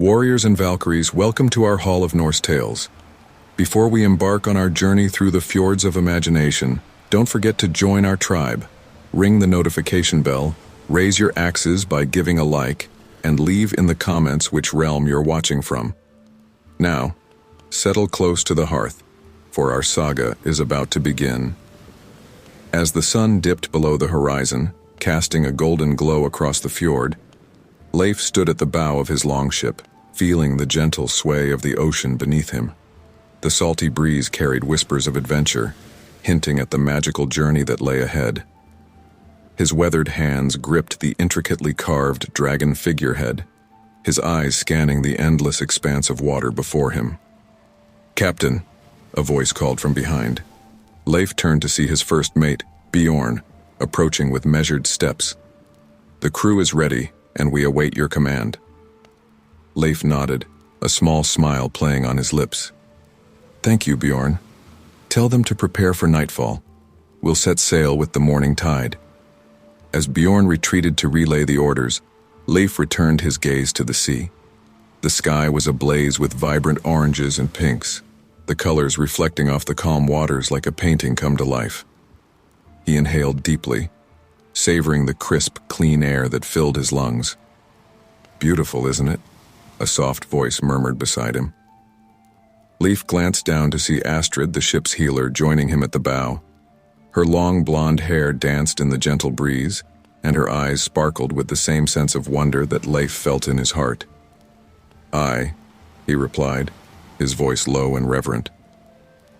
Warriors and Valkyries, welcome to our Hall of Norse Tales. Before we embark on our journey through the fjords of imagination, don't forget to join our tribe. Ring the notification bell, raise your axes by giving a like, and leave in the comments which realm you're watching from. Now, settle close to the hearth, for our saga is about to begin. As the sun dipped below the horizon, casting a golden glow across the fjord, Leif stood at the bow of his longship, feeling the gentle sway of the ocean beneath him. The salty breeze carried whispers of adventure, hinting at the magical journey that lay ahead. His weathered hands gripped the intricately carved dragon figurehead, his eyes scanning the endless expanse of water before him. "Captain," a voice called from behind. Leif turned to see his first mate, Bjorn, approaching with measured steps. "The crew is ready, and we await your command." Leif nodded, a small smile playing on his lips. "Thank you, Bjorn. Tell them to prepare for nightfall. We'll set sail with the morning tide." As Bjorn retreated to relay the orders, Leif returned his gaze to the sea. The sky was ablaze with vibrant oranges and pinks, the colors reflecting off the calm waters like a painting come to life. He inhaled deeply, savoring the crisp, clean air that filled his lungs. "Beautiful, isn't it?" a soft voice murmured beside him. Leif glanced down to see Astrid, the ship's healer, joining him at the bow. Her long blonde hair danced in the gentle breeze, and her eyes sparkled with the same sense of wonder that Leif felt in his heart. "Aye," he replied, his voice low and reverent.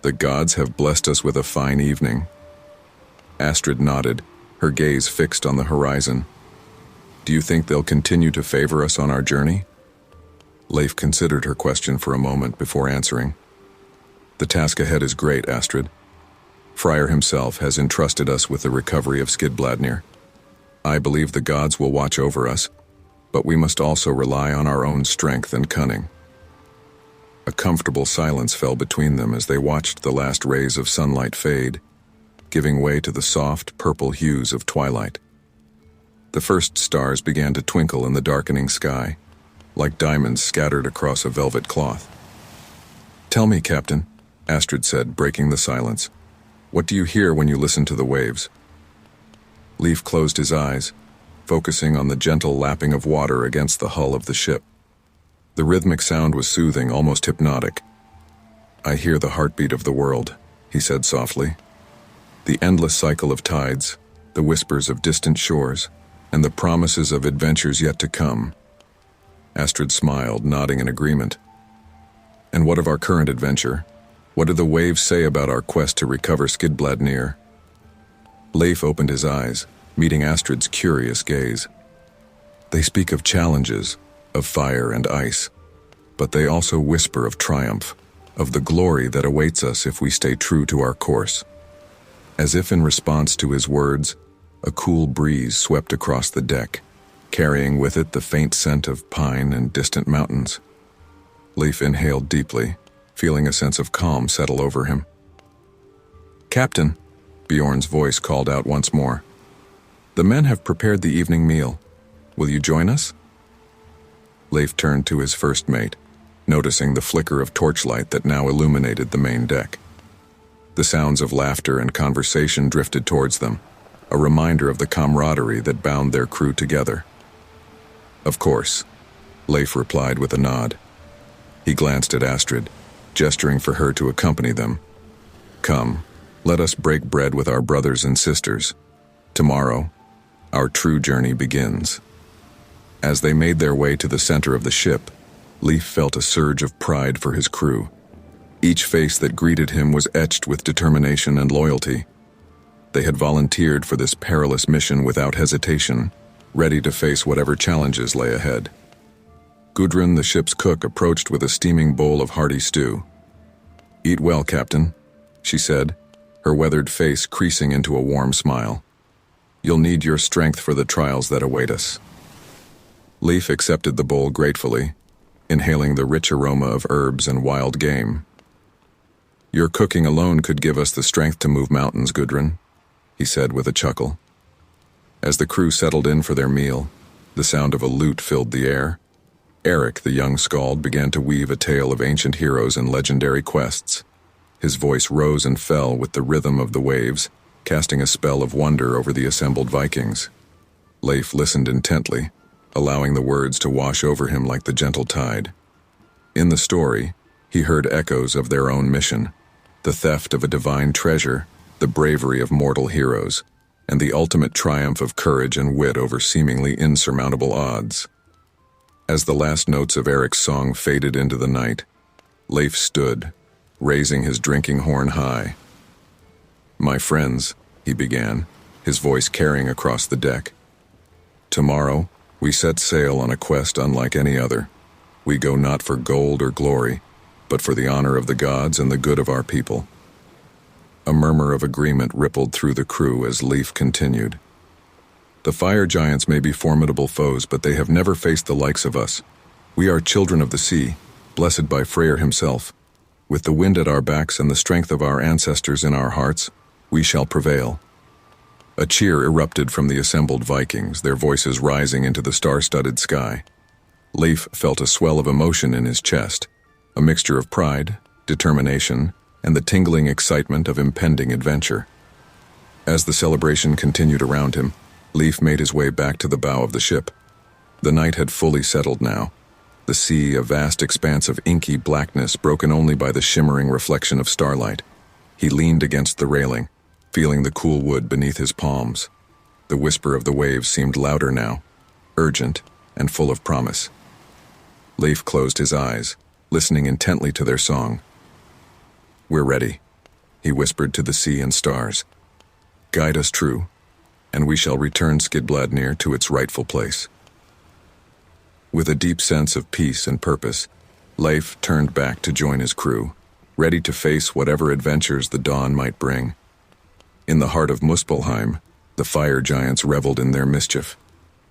"The gods have blessed us with a fine evening." Astrid nodded, her gaze fixed on the horizon. "Do you think they'll continue to favor us on our journey?" Leif considered her question for a moment before answering. "The task ahead is great, Astrid. Freyr himself has entrusted us with the recovery of Skidbladnir. I believe the gods will watch over us, but we must also rely on our own strength and cunning." A comfortable silence fell between them as they watched the last rays of sunlight fade, giving way to the soft, purple hues of twilight. The first stars began to twinkle in the darkening sky, like diamonds scattered across a velvet cloth. "Tell me, Captain," Astrid said, breaking the silence. "What do you hear when you listen to the waves?" Leif closed his eyes, focusing on the gentle lapping of water against the hull of the ship. The rhythmic sound was soothing, almost hypnotic. "I hear the heartbeat of the world," he said softly. "The endless cycle of tides, the whispers of distant shores, and the promises of adventures yet to come." Astrid smiled, nodding in agreement. "And what of our current adventure? What do the waves say about our quest to recover Skidbladnir?" Leif opened his eyes, meeting Astrid's curious gaze. "They speak of challenges, of fire and ice, but they also whisper of triumph, of the glory that awaits us if we stay true to our course." As if in response to his words, a cool breeze swept across the deck, carrying with it the faint scent of pine and distant mountains. Leif inhaled deeply, feeling a sense of calm settle over him. "Captain," Bjorn's voice called out once more. "The men have prepared the evening meal. Will you join us?" Leif turned to his first mate, noticing the flicker of torchlight that now illuminated the main deck. The sounds of laughter and conversation drifted towards them, a reminder of the camaraderie that bound their crew together. "Of course," Leif replied with a nod. He glanced at Astrid, gesturing for her to accompany them. "Come, let us break bread with our brothers and sisters. Tomorrow, our true journey begins." As they made their way to the center of the ship, Leif felt a surge of pride for his crew. Each face that greeted him was etched with determination and loyalty. They had volunteered for this perilous mission without hesitation, ready to face whatever challenges lay ahead. Gudrun, the ship's cook, approached with a steaming bowl of hearty stew. "Eat well, Captain," she said, her weathered face creasing into a warm smile. "You'll need your strength for the trials that await us." Leif accepted the bowl gratefully, inhaling the rich aroma of herbs and wild game. "Your cooking alone could give us the strength to move mountains, Gudrun," he said with a chuckle. As the crew settled in for their meal, the sound of a lute filled the air. Eric, the young skald, began to weave a tale of ancient heroes and legendary quests. His voice rose and fell with the rhythm of the waves, casting a spell of wonder over the assembled Vikings. Leif listened intently, allowing the words to wash over him like the gentle tide. In the story, he heard echoes of their own mission, the theft of a divine treasure, the bravery of mortal heroes, and the ultimate triumph of courage and wit over seemingly insurmountable odds. As the last notes of Eric's song faded into the night, Leif stood, raising his drinking horn high. "My friends," he began, his voice carrying across the deck. "Tomorrow, we set sail on a quest unlike any other. We go not for gold or glory, but for the honor of the gods and the good of our people." A murmur of agreement rippled through the crew as Leif continued. "The fire giants may be formidable foes, but they have never faced the likes of us. We are children of the sea, blessed by Freyr himself. With the wind at our backs and the strength of our ancestors in our hearts, we shall prevail." A cheer erupted from the assembled Vikings, their voices rising into the star-studded sky. Leif felt a swell of emotion in his chest, a mixture of pride, determination, and the tingling excitement of impending adventure. As the celebration continued around him, Leif made his way back to the bow of the ship. The night had fully settled now, the sea a vast expanse of inky blackness broken only by the shimmering reflection of starlight. He leaned against the railing, feeling the cool wood beneath his palms. The whisper of the waves seemed louder now, urgent and full of promise. Leif closed his eyes, listening intently to their song. "We're ready," he whispered to the sea and stars. "Guide us true, and we shall return Skidbladnir to its rightful place." With a deep sense of peace and purpose, Leif turned back to join his crew, ready to face whatever adventures the dawn might bring. In the heart of Muspelheim, the fire giants reveled in their mischief,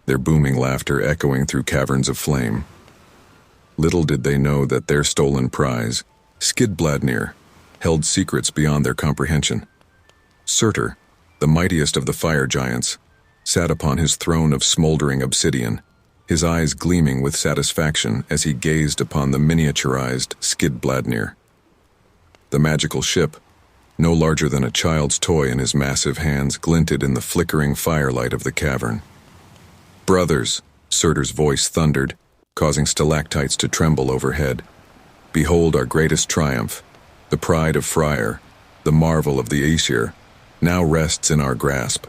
their booming laughter echoing through caverns of flame. Little did they know that their stolen prize, Skidbladnir, held secrets beyond their comprehension. Surtur, the mightiest of the fire giants, sat upon his throne of smoldering obsidian, his eyes gleaming with satisfaction as he gazed upon the miniaturized Skidbladnir. The magical ship, no larger than a child's toy in his massive hands, glinted in the flickering firelight of the cavern. "Brothers," Surtur's voice thundered, causing stalactites to tremble overhead. "Behold our greatest triumph. The pride of Freyr, the marvel of the Aesir, now rests in our grasp."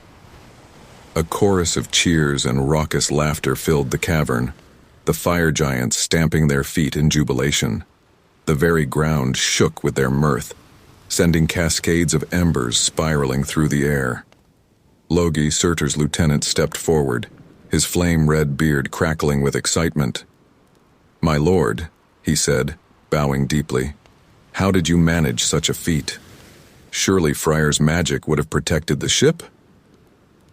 A chorus of cheers and raucous laughter filled the cavern, the fire giants stamping their feet in jubilation. The very ground shook with their mirth, sending cascades of embers spiraling through the air. Logi, Surtur's lieutenant, stepped forward, his flame-red beard crackling with excitement. "My lord," he said, bowing deeply, "how did you manage such a feat? Surely Freyr's magic would have protected the ship?"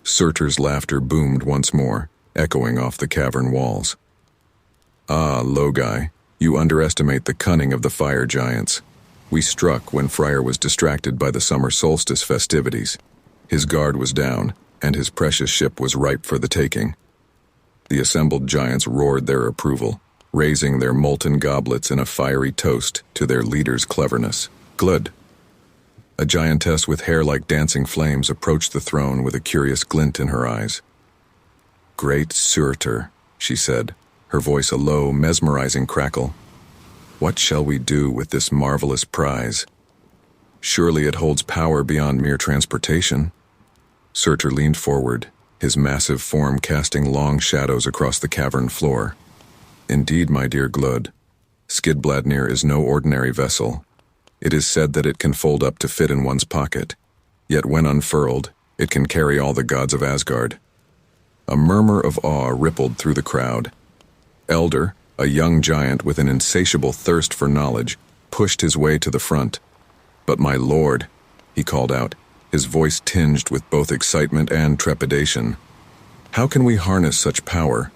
Surtur's laughter boomed once more, echoing off the cavern walls. "Ah, Logi, you underestimate the cunning of the fire giants. We struck when Freyr was distracted by the summer solstice festivities. His guard was down, and his precious ship was ripe for the taking." The assembled giants roared their approval, raising their molten goblets in a fiery toast to their leader's cleverness. "Glud." A giantess with hair like dancing flames approached the throne with a curious glint in her eyes. "Great Surtur," she said, her voice a low, mesmerizing crackle. "What shall we do with this marvelous prize? Surely it holds power beyond mere transportation." Surtur leaned forward, his massive form casting long shadows across the cavern floor. "Indeed, my dear Glud, Skidbladnir is no ordinary vessel. It is said that it can fold up to fit in one's pocket, yet when unfurled, it can carry all the gods of Asgard." A murmur of awe rippled through the crowd. Elder, a young giant with an insatiable thirst for knowledge, pushed his way to the front. "But my lord," he called out, his voice tinged with both excitement and trepidation, "how can we harness such power?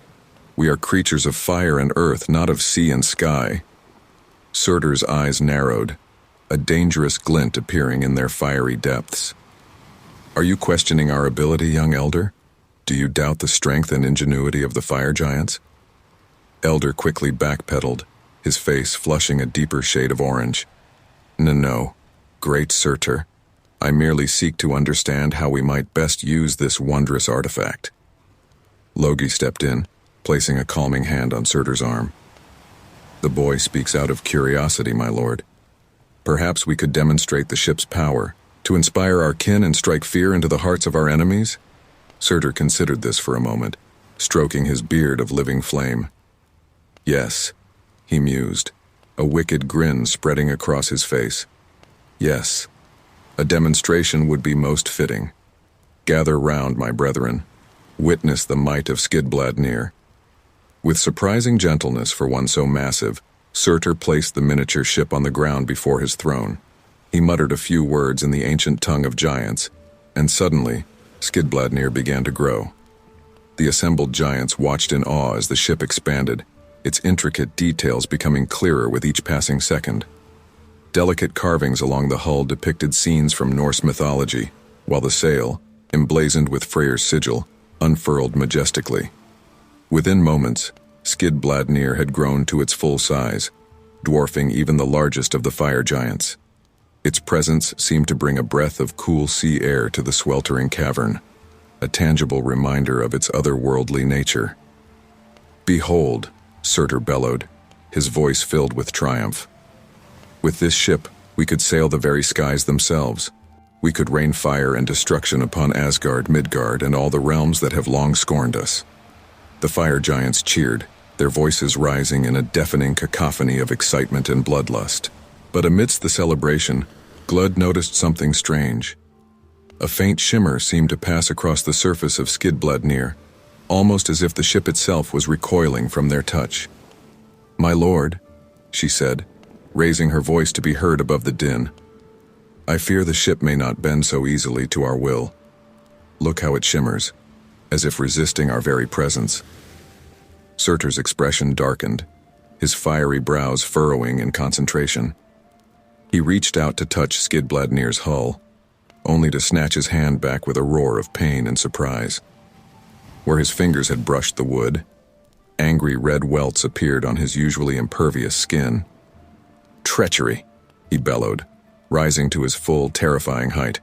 We are creatures of fire and earth, not of sea and sky." Surtur's eyes narrowed, a dangerous glint appearing in their fiery depths. "Are you questioning our ability, young elder? Do you doubt the strength and ingenuity of the fire giants?" Elder quickly backpedaled, his face flushing a deeper shade of orange. No, great Surtur. I merely seek to understand how we might best use this wondrous artifact. Logi stepped in, placing a calming hand on Surtur's arm. The boy speaks out of curiosity, my lord. Perhaps we could demonstrate the ship's power, to inspire our kin and strike fear into the hearts of our enemies? Surtur considered this for a moment, stroking his beard of living flame. Yes, he mused, a wicked grin spreading across his face. Yes, a demonstration would be most fitting. Gather round, my brethren. Witness the might of Skidbladnir. With surprising gentleness for one so massive, Surtur placed the miniature ship on the ground before his throne. He muttered a few words in the ancient tongue of giants, and suddenly, Skidbladnir began to grow. The assembled giants watched in awe as the ship expanded, its intricate details becoming clearer with each passing second. Delicate carvings along the hull depicted scenes from Norse mythology, while the sail, emblazoned with Freyr's sigil, unfurled majestically. Within moments, Skidbladnir had grown to its full size, dwarfing even the largest of the fire giants. Its presence seemed to bring a breath of cool sea air to the sweltering cavern, a tangible reminder of its otherworldly nature. Behold, Surtur bellowed, his voice filled with triumph. With this ship, we could sail the very skies themselves. We could rain fire and destruction upon Asgard, Midgard, and all the realms that have long scorned us. The fire giants cheered, their voices rising in a deafening cacophony of excitement and bloodlust. But amidst the celebration, Glud noticed something strange. A faint shimmer seemed to pass across the surface of Skidbladnir, almost as if the ship itself was recoiling from their touch. "My lord," she said, raising her voice to be heard above the din, "I fear the ship may not bend so easily to our will. Look how it shimmers, as if resisting our very presence." Surtur's expression darkened, his fiery brows furrowing in concentration. He reached out to touch Skidbladnir's hull, only to snatch his hand back with a roar of pain and surprise. Where his fingers had brushed the wood, angry red welts appeared on his usually impervious skin. "Treachery," he bellowed, rising to his full, terrifying height.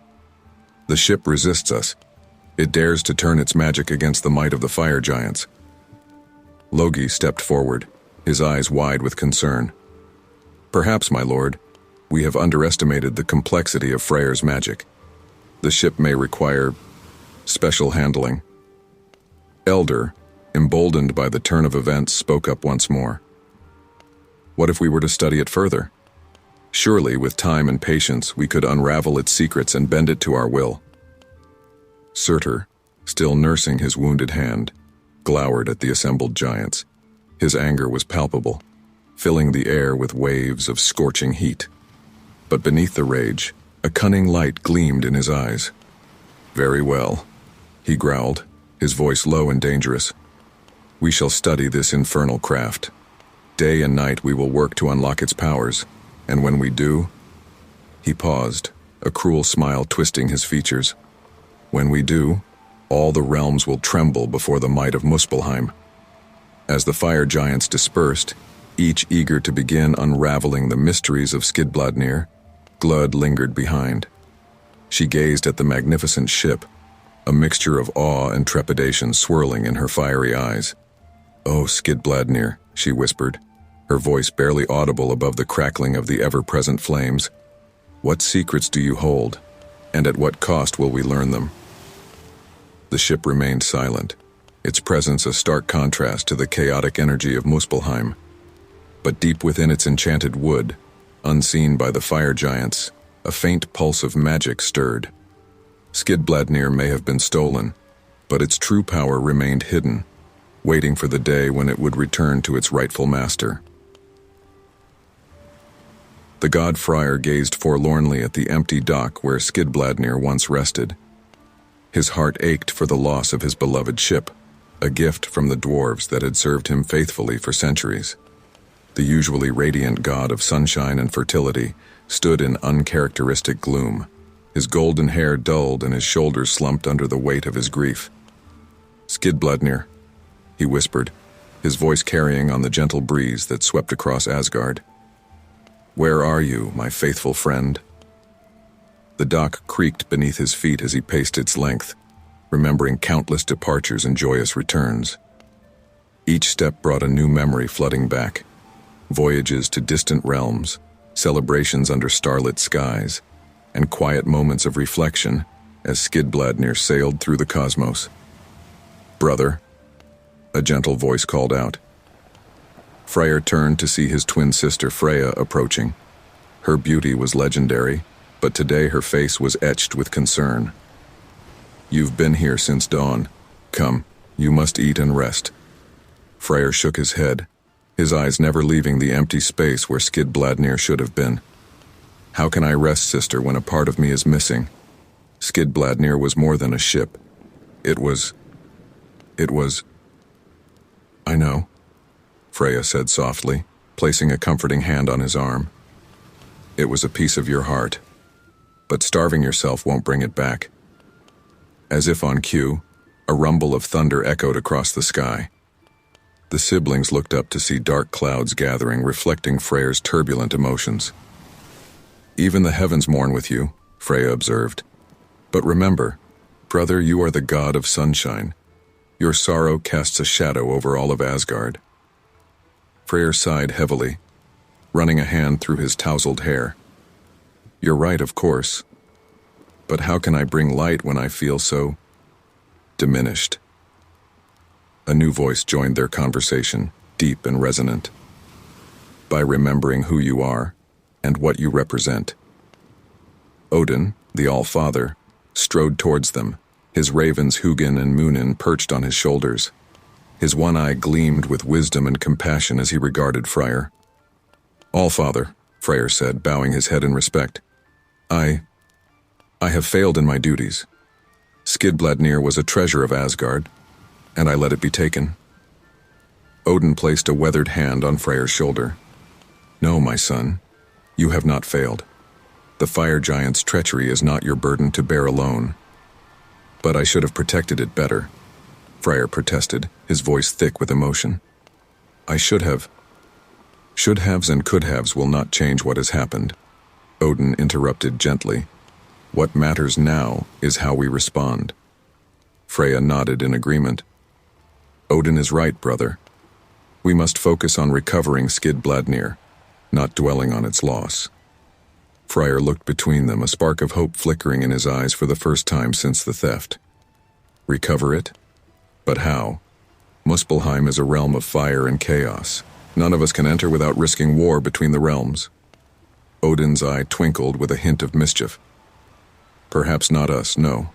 "The ship resists us. It dares to turn its magic against the might of the fire giants." Logi stepped forward, his eyes wide with concern. "Perhaps, my lord, we have underestimated the complexity of Freyr's magic. The ship may require special handling." Elder, emboldened by the turn of events, spoke up once more. "What if we were to study it further? Surely, with time and patience, we could unravel its secrets and bend it to our will." Surtur, still nursing his wounded hand, glowered at the assembled giants. His anger was palpable, filling the air with waves of scorching heat. But beneath the rage, a cunning light gleamed in his eyes. "Very well," he growled, his voice low and dangerous. "We shall study this infernal craft. Day and night we will work to unlock its powers, and when we do..." He paused, a cruel smile twisting his features. "When we do, all the realms will tremble before the might of Muspelheim." As the fire giants dispersed, each eager to begin unraveling the mysteries of Skidbladnir, Glud lingered behind. She gazed at the magnificent ship, a mixture of awe and trepidation swirling in her fiery eyes. "Oh, Skidbladnir," she whispered, her voice barely audible above the crackling of the ever-present flames. "What secrets do you hold, and at what cost will we learn them?" The ship remained silent, its presence a stark contrast to the chaotic energy of Muspelheim. But deep within its enchanted wood, unseen by the fire giants, a faint pulse of magic stirred. Skidbladnir may have been stolen, but its true power remained hidden, waiting for the day when it would return to its rightful master. The god friar gazed forlornly at the empty dock where Skidbladnir once rested. His heart ached for the loss of his beloved ship, a gift from the dwarves that had served him faithfully for centuries. The usually radiant god of sunshine and fertility stood in uncharacteristic gloom, his golden hair dulled and his shoulders slumped under the weight of his grief. "Skidbladnir," he whispered, his voice carrying on the gentle breeze that swept across Asgard. "Where are you, my faithful friend?" The dock creaked beneath his feet as he paced its length, remembering countless departures and joyous returns. Each step brought a new memory flooding back. Voyages to distant realms, celebrations under starlit skies, and quiet moments of reflection as Skidbladnir sailed through the cosmos. "Brother," a gentle voice called out. Freyr turned to see his twin sister Freya approaching. Her beauty was legendary, but today her face was etched with concern. "You've been here since dawn. Come, you must eat and rest." Freyr shook his head, his eyes never leaving the empty space where Skidbladnir should have been. "How can I rest, sister, when a part of me is missing?" Skidbladnir was more than a ship. It was... "I know," Freya said softly, placing a comforting hand on his arm. "It was a piece of your heart, but starving yourself won't bring it back." As if on cue, a rumble of thunder echoed across the sky. The siblings looked up to see dark clouds gathering, reflecting Freyr's turbulent emotions. "Even the heavens mourn with you," Freya observed. "But remember, brother, you are the god of sunshine. Your sorrow casts a shadow over all of Asgard." Freyr sighed heavily, running a hand through his tousled hair. "You're right, of course. But how can I bring light when I feel so diminished?" A new voice joined their conversation, deep and resonant. "By remembering who you are and what you represent." Odin, the All-Father, strode towards them, his ravens Hugin and Munin perched on his shoulders. His one eye gleamed with wisdom and compassion as he regarded Freyr. "All-Father," Freyr said, bowing his head in respect. I have failed in my duties. Skidbladnir was a treasure of Asgard, and I let it be taken." Odin placed a weathered hand on Freyr's shoulder. "No, my son, you have not failed. The fire giant's treachery is not your burden to bear alone." "But I should have protected it better," Freyr protested, his voice thick with emotion. "I should have." "Should-haves and could-haves will not change what has happened," Odin interrupted gently. "What matters now is how we respond." Freya nodded in agreement. "Odin is right, brother. We must focus on recovering Skidbladnir, not dwelling on its loss." Freyr looked between them, a spark of hope flickering in his eyes for the first time since the theft. "Recover it? But how? Muspelheim is a realm of fire and chaos. None of us can enter without risking war between the realms." Odin's eye twinkled with a hint of mischief. "Perhaps not us, no.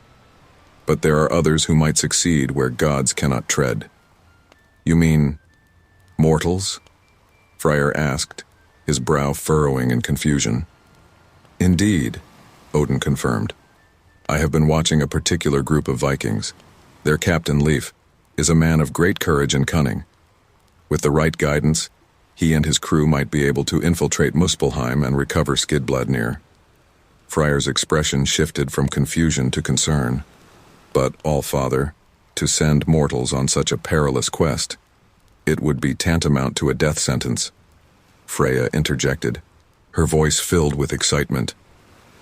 But there are others who might succeed where gods cannot tread." "You mean mortals?" Freyr asked, his brow furrowing in confusion. "Indeed," Odin confirmed. "I have been watching a particular group of Vikings. Their captain, Leif, is a man of great courage and cunning. With the right guidance, he and his crew might be able to infiltrate Muspelheim and recover Skidbladnir." Freyr's expression shifted from confusion to concern. "But, All-Father, to send mortals on such a perilous quest, it would be tantamount to a death sentence." Freya interjected, her voice filled with excitement.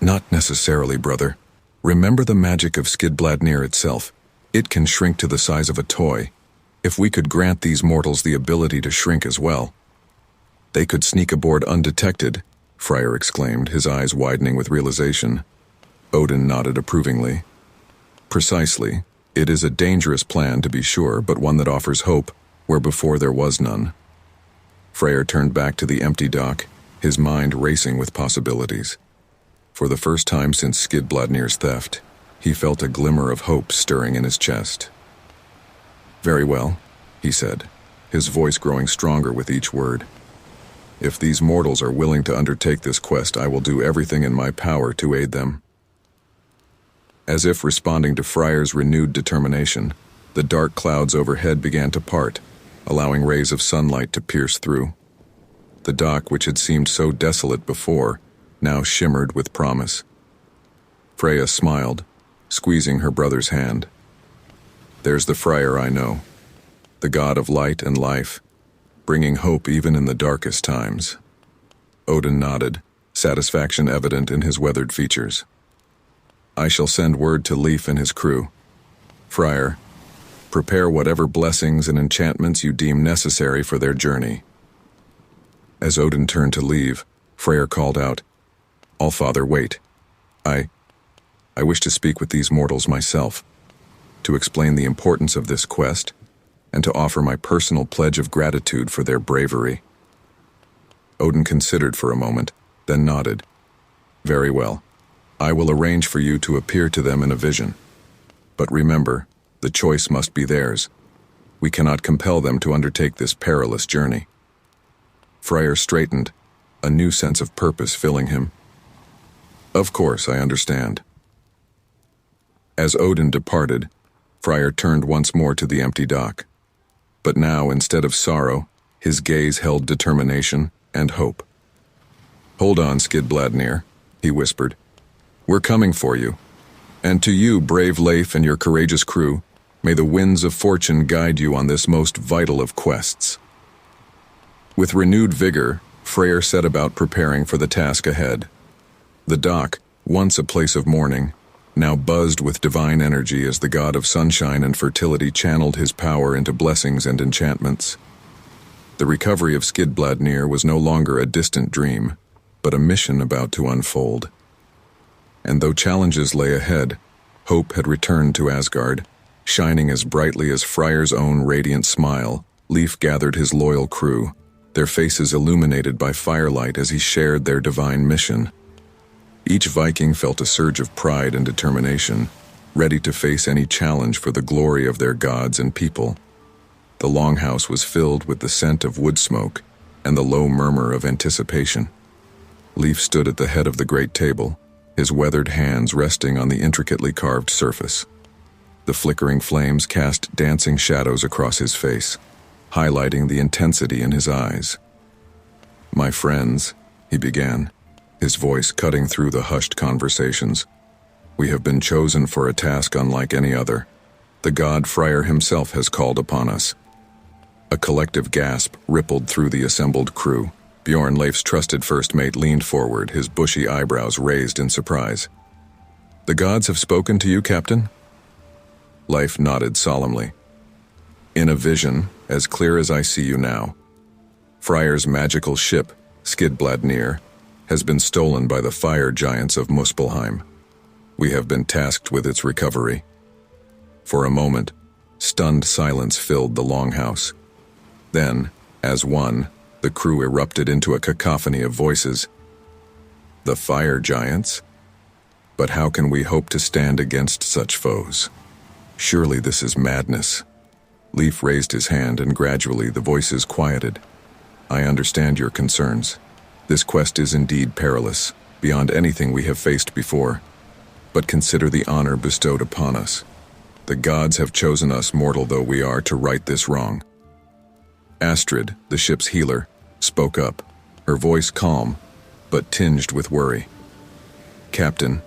"Not necessarily, brother. Remember the magic of Skidbladnir itself. It can shrink to the size of a toy. If we could grant these mortals the ability to shrink as well, they could sneak aboard undetected," Freyr exclaimed, his eyes widening with realization. Odin nodded approvingly. "Precisely. It is a dangerous plan, to be sure, but one that offers hope where before there was none." Freyr turned back to the empty dock, his mind racing with possibilities. For the first time since Skidbladnir's theft, he felt a glimmer of hope stirring in his chest. "Very well," he said, his voice growing stronger with each word. "If these mortals are willing to undertake this quest, I will do everything in my power to aid them." As if responding to Freyr's renewed determination, the dark clouds overhead began to part, allowing rays of sunlight to pierce through. The dock, which had seemed so desolate before, now shimmered with promise. Freya smiled, squeezing her brother's hand. "There's the Freyr I know, the god of light and life, bringing hope even in the darkest times. Odin nodded, satisfaction evident in his weathered features. I shall send word to Leif and his crew. Friar, prepare whatever blessings and enchantments you deem necessary for their journey. As Odin turned to leave, Freyr called out, Allfather, wait. I wish to speak with these mortals myself, to explain the importance of this quest, and to offer my personal pledge of gratitude for their bravery. Odin considered for a moment, then nodded. Very well. I will arrange for you to appear to them in a vision. But remember, the choice must be theirs. We cannot compel them to undertake this perilous journey. Freyr straightened, a new sense of purpose filling him. Of course, I understand. As Odin departed, Freyr turned once more to the empty dock. But now, instead of sorrow, his gaze held determination and hope. Hold on, Skidbladnir, he whispered. We're coming for you. And to you, brave Leif and your courageous crew, may the winds of fortune guide you on this most vital of quests. With renewed vigor, Freyr set about preparing for the task ahead. The dock, once a place of mourning, now buzzed with divine energy as the god of sunshine and fertility channeled his power into blessings and enchantments. The recovery of Skidbladnir was no longer a distant dream, but a mission about to unfold. And though challenges lay ahead, hope had returned to Asgard, shining as brightly as Freyr's own radiant smile. Leif gathered his loyal crew, their faces illuminated by firelight as he shared their divine mission. Each Viking felt a surge of pride and determination, ready to face any challenge for the glory of their gods and people. The longhouse was filled with the scent of wood smoke and the low murmur of anticipation. Leif stood at the head of the great table, his weathered hands resting on the intricately carved surface. The flickering flames cast dancing shadows across his face, highlighting the intensity in his eyes. My friends, he began, his voice cutting through the hushed conversations. We have been chosen for a task unlike any other. The god Freyr himself has called upon us. A collective gasp rippled through the assembled crew. Bjorn, Leif's trusted first mate, leaned forward, his bushy eyebrows raised in surprise. The gods have spoken to you, Captain? Leif nodded solemnly. In a vision, as clear as I see you now. Freyr's magical ship, Skidbladnir, has been stolen by the fire giants of Muspelheim. We have been tasked with its recovery. For a moment, stunned silence filled the longhouse. Then, as one, the crew erupted into a cacophony of voices. The fire giants? But how can we hope to stand against such foes? Surely this is madness. Leif raised his hand and gradually the voices quieted. I understand your concerns. This quest is indeed perilous, beyond anything we have faced before. But consider the honor bestowed upon us. The gods have chosen us, mortal though we are, to right this wrong. Astrid, the ship's healer, spoke up, her voice calm, but tinged with worry. Captain,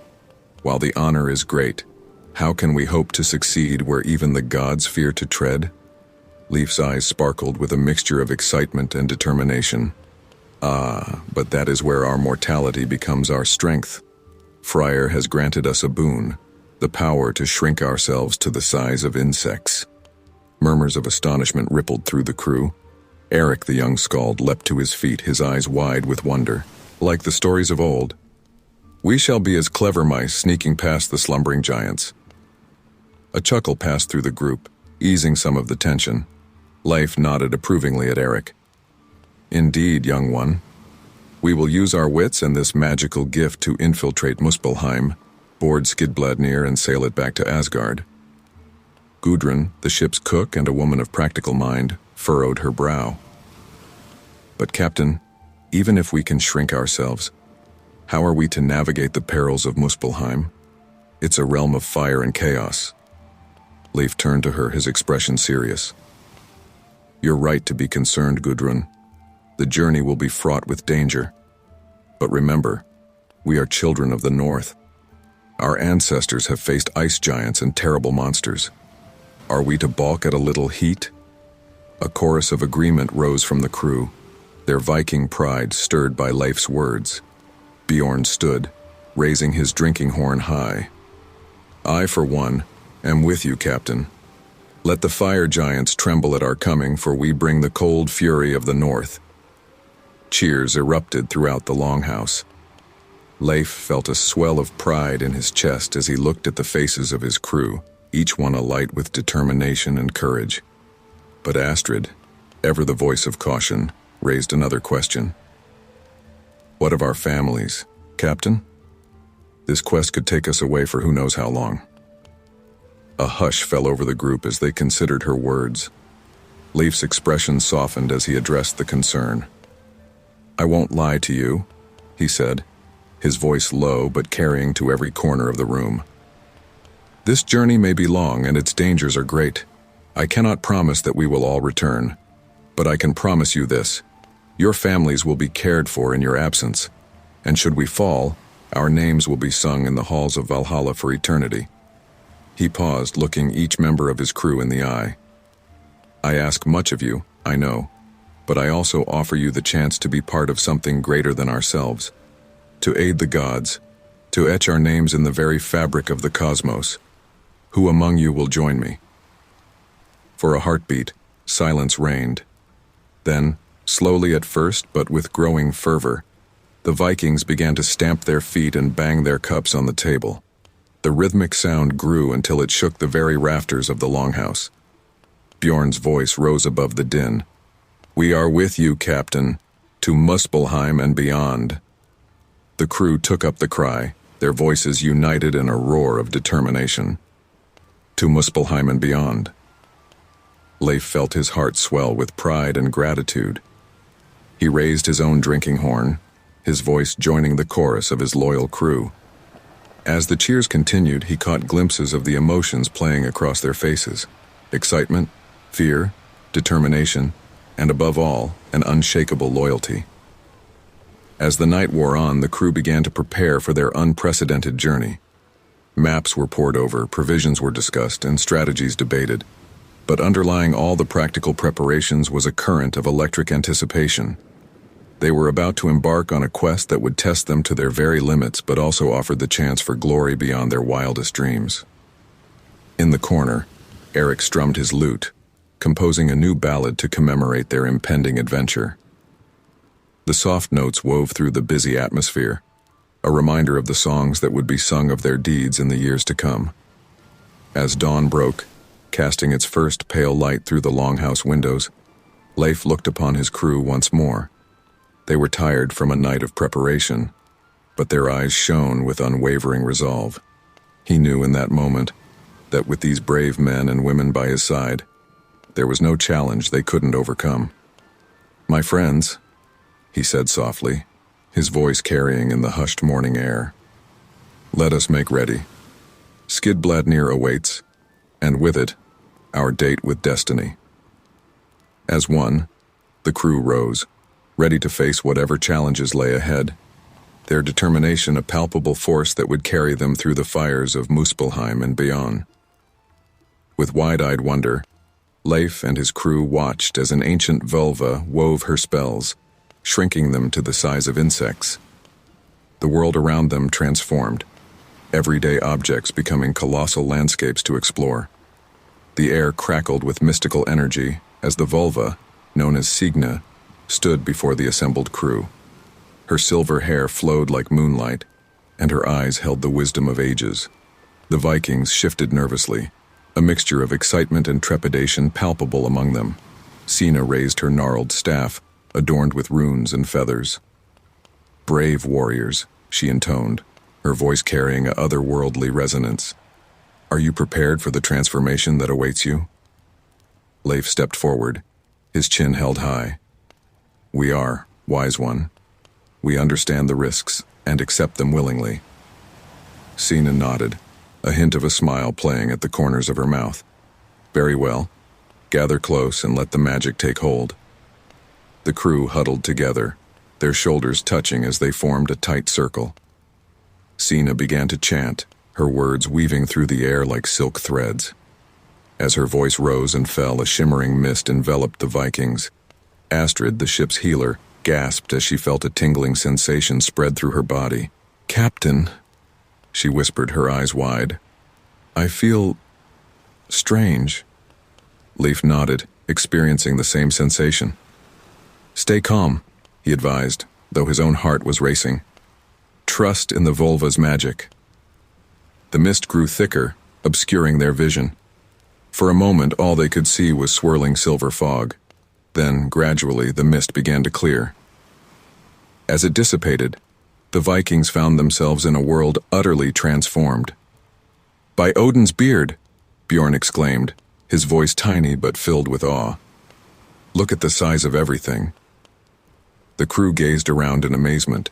while the honor is great, how can we hope to succeed where even the gods fear to tread? Leif's eyes sparkled with a mixture of excitement and determination. Ah, but that is where our mortality becomes our strength. Freyr has granted us a boon, the power to shrink ourselves to the size of insects. Murmurs of astonishment rippled through the crew. Eric, the young skald, leapt to his feet, his eyes wide with wonder. Like the stories of old, we shall be as clever mice sneaking past the slumbering giants. A chuckle passed through the group, easing some of the tension. Leif nodded approvingly at Eric. Indeed, young one. We will use our wits and this magical gift to infiltrate Muspelheim, board Skidbladnir and sail it back to Asgard. Gudrun, the ship's cook and a woman of practical mind, furrowed her brow. But Captain, even if we can shrink ourselves, how are we to navigate the perils of Muspelheim? It's a realm of fire and chaos. Leif turned to her, his expression serious. You're right to be concerned, Gudrun. The journey will be fraught with danger. But remember, we are children of the North. Our ancestors have faced ice giants and terrible monsters. Are we to balk at a little heat? A chorus of agreement rose from the crew, their Viking pride stirred by Leif's words. Bjorn stood, raising his drinking horn high. I, for one, am with you, Captain. Let the fire giants tremble at our coming, for we bring the cold fury of the north. Cheers erupted throughout the longhouse. Leif felt a swell of pride in his chest as he looked at the faces of his crew, each one alight with determination and courage. But Astrid, ever the voice of caution, raised another question. What of our families, Captain? This quest could take us away for who knows how long. A hush fell over the group as they considered her words. Leif's expression softened as he addressed the concern. I won't lie to you, he said, his voice low but carrying to every corner of the room. This journey may be long and its dangers are great. I cannot promise that we will all return, but I can promise you this. Your families will be cared for in your absence, and should we fall, our names will be sung in the halls of Valhalla for eternity. He paused, looking each member of his crew in the eye. I ask much of you, I know, but I also offer you the chance to be part of something greater than ourselves, to aid the gods, to etch our names in the very fabric of the cosmos. Who among you will join me? For a heartbeat, silence reigned. Then, slowly at first but with growing fervor, the Vikings began to stamp their feet and bang their cups on the table. The rhythmic sound grew until it shook the very rafters of the longhouse. Bjorn's voice rose above the din. We are with you, Captain, to Muspelheim and beyond. The crew took up the cry, their voices united in a roar of determination. To Muspelheim and beyond. Leif felt his heart swell with pride and gratitude. He raised his own drinking horn, his voice joining the chorus of his loyal crew. As the cheers continued, he caught glimpses of the emotions playing across their faces. Excitement, fear, determination, and above all, an unshakable loyalty. As the night wore on, the crew began to prepare for their unprecedented journey. Maps were pored over, provisions were discussed, and strategies debated. But underlying all the practical preparations was a current of electric anticipation. They were about to embark on a quest that would test them to their very limits, but also offered the chance for glory beyond their wildest dreams. In the corner, Eric strummed his lute, composing a new ballad to commemorate their impending adventure. The soft notes wove through the busy atmosphere, a reminder of the songs that would be sung of their deeds in the years to come. As dawn broke, casting its first pale light through the longhouse windows, Leif looked upon his crew once more. They were tired from a night of preparation, but their eyes shone with unwavering resolve. He knew in that moment that with these brave men and women by his side, there was no challenge they couldn't overcome. My friends, he said softly, his voice carrying in the hushed morning air, let us make ready. Skidbladnir awaits, and with it, our date with destiny. As one, the crew rose, ready to face whatever challenges lay ahead, their determination a palpable force that would carry them through the fires of Muspelheim and beyond. With wide-eyed wonder, Leif and his crew watched as an ancient vulva wove her spells, shrinking them to the size of insects. The world around them transformed, everyday objects becoming colossal landscapes to explore. The air crackled with mystical energy as the vulva, known as Signa, stood before the assembled crew. Her silver hair flowed like moonlight, and her eyes held the wisdom of ages. The Vikings shifted nervously, a mixture of excitement and trepidation palpable among them. Sina raised her gnarled staff, adorned with runes and feathers. Brave warriors, she intoned, her voice carrying a otherworldly resonance. Are you prepared for the transformation that awaits you? Leif stepped forward, his chin held high. We are, wise one. We understand the risks and accept them willingly. Sina nodded, a hint of a smile playing at the corners of her mouth. Very well. Gather close and let the magic take hold. The crew huddled together, their shoulders touching as they formed a tight circle. Sina began to chant, her words weaving through the air like silk threads. As her voice rose and fell, a shimmering mist enveloped the Vikings. Astrid, the ship's healer, gasped as she felt a tingling sensation spread through her body. "Captain," she whispered, her eyes wide. "I feel strange." Leif nodded, experiencing the same sensation. "Stay calm," he advised, though his own heart was racing. "Trust in the Volva's magic." The mist grew thicker, obscuring their vision. For a moment, all they could see was swirling silver fog. Then, gradually, the mist began to clear. As it dissipated, the Vikings found themselves in a world utterly transformed. "By Odin's beard!" Bjorn exclaimed, his voice tiny but filled with awe. "Look at the size of everything." The crew gazed around in amazement.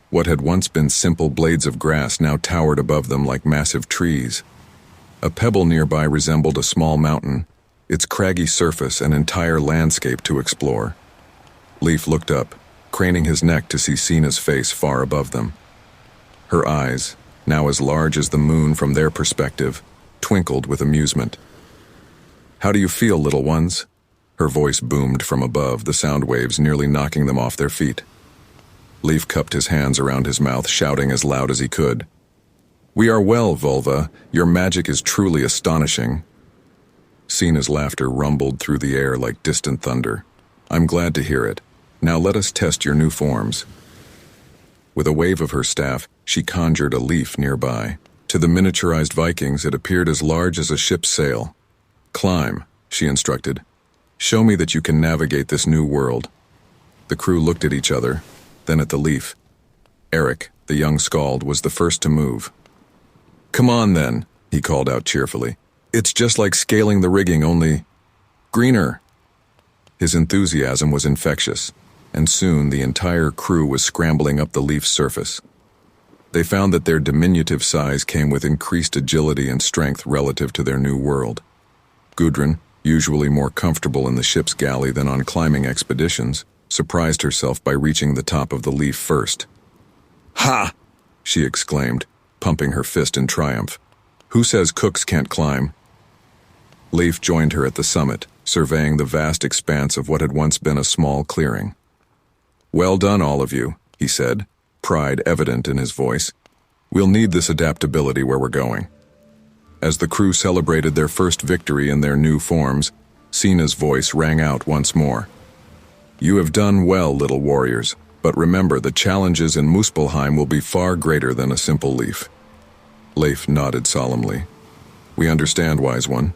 What had once been simple blades of grass now towered above them like massive trees. A pebble nearby resembled a small mountain, its craggy surface an entire landscape to explore. Leif looked up, craning his neck to see Sina's face far above them. Her eyes, now as large as the moon from their perspective, twinkled with amusement. "How do you feel, little ones?" Her voice boomed from above, the sound waves nearly knocking them off their feet. Leif cupped his hands around his mouth, shouting as loud as he could. "We are well, Volva. Your magic is truly astonishing." Sina's laughter rumbled through the air like distant thunder. "I'm glad to hear it. Now let us test your new forms." With a wave of her staff, she conjured a leaf nearby. To the miniaturized Vikings, it appeared as large as a ship's sail. "Climb," she instructed. "Show me that you can navigate this new world." The crew looked at each other, then at the leaf. Eric, the young skald, was the first to move. "Come on then," he called out cheerfully. "It's just like scaling the rigging, only greener." His enthusiasm was infectious, and soon the entire crew was scrambling up the leaf's surface. They found that their diminutive size came with increased agility and strength relative to their new world. Gudrun, usually more comfortable in the ship's galley than on climbing expeditions, surprised herself by reaching the top of the leaf first. "Ha!" she exclaimed, pumping her fist in triumph. "Who says cooks can't climb?" Leif joined her at the summit, surveying the vast expanse of what had once been a small clearing. "Well done, all of you," he said, pride evident in his voice. "We'll need this adaptability where we're going." As the crew celebrated their first victory in their new forms, Sina's voice rang out once more. "You have done well, little warriors, but remember the challenges in Muspelheim will be far greater than a simple leaf." Leif nodded solemnly. "We understand, wise one.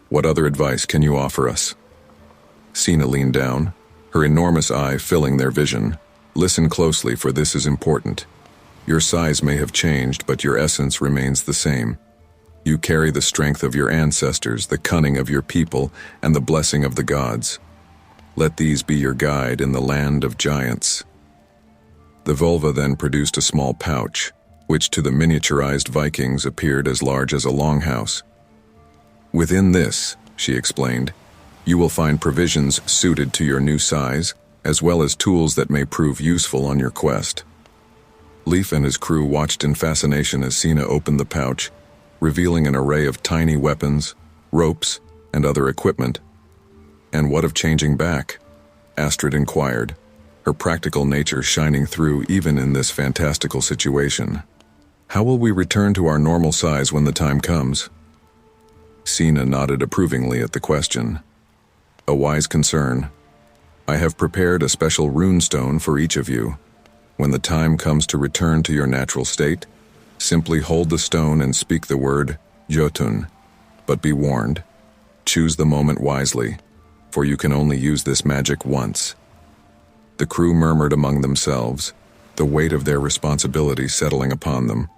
What other advice can you offer us?" Sina leaned down, her enormous eye filling their vision. "Listen closely, for this is important. Your size may have changed, but your essence remains the same. You carry the strength of your ancestors, the cunning of your people, and the blessing of the gods. Let these be your guide in the land of giants." The Volva then produced a small pouch, which to the miniaturized Vikings appeared as large as a longhouse. "Within this," she explained, "you will find provisions suited to your new size, as well as tools that may prove useful on your quest." Leif and his crew watched in fascination as Sina opened the pouch, revealing an array of tiny weapons, ropes, and other equipment. "And what of changing back?" Astrid inquired, her practical nature shining through even in this fantastical situation. "How will we return to our normal size when the time comes?" Sina nodded approvingly at the question. "A wise concern. I have prepared a special runestone for each of you. When the time comes to return to your natural state, simply hold the stone and speak the word Jotun. But be warned, choose the moment wisely, for you can only use this magic once." The crew murmured among themselves, the weight of their responsibility settling upon them.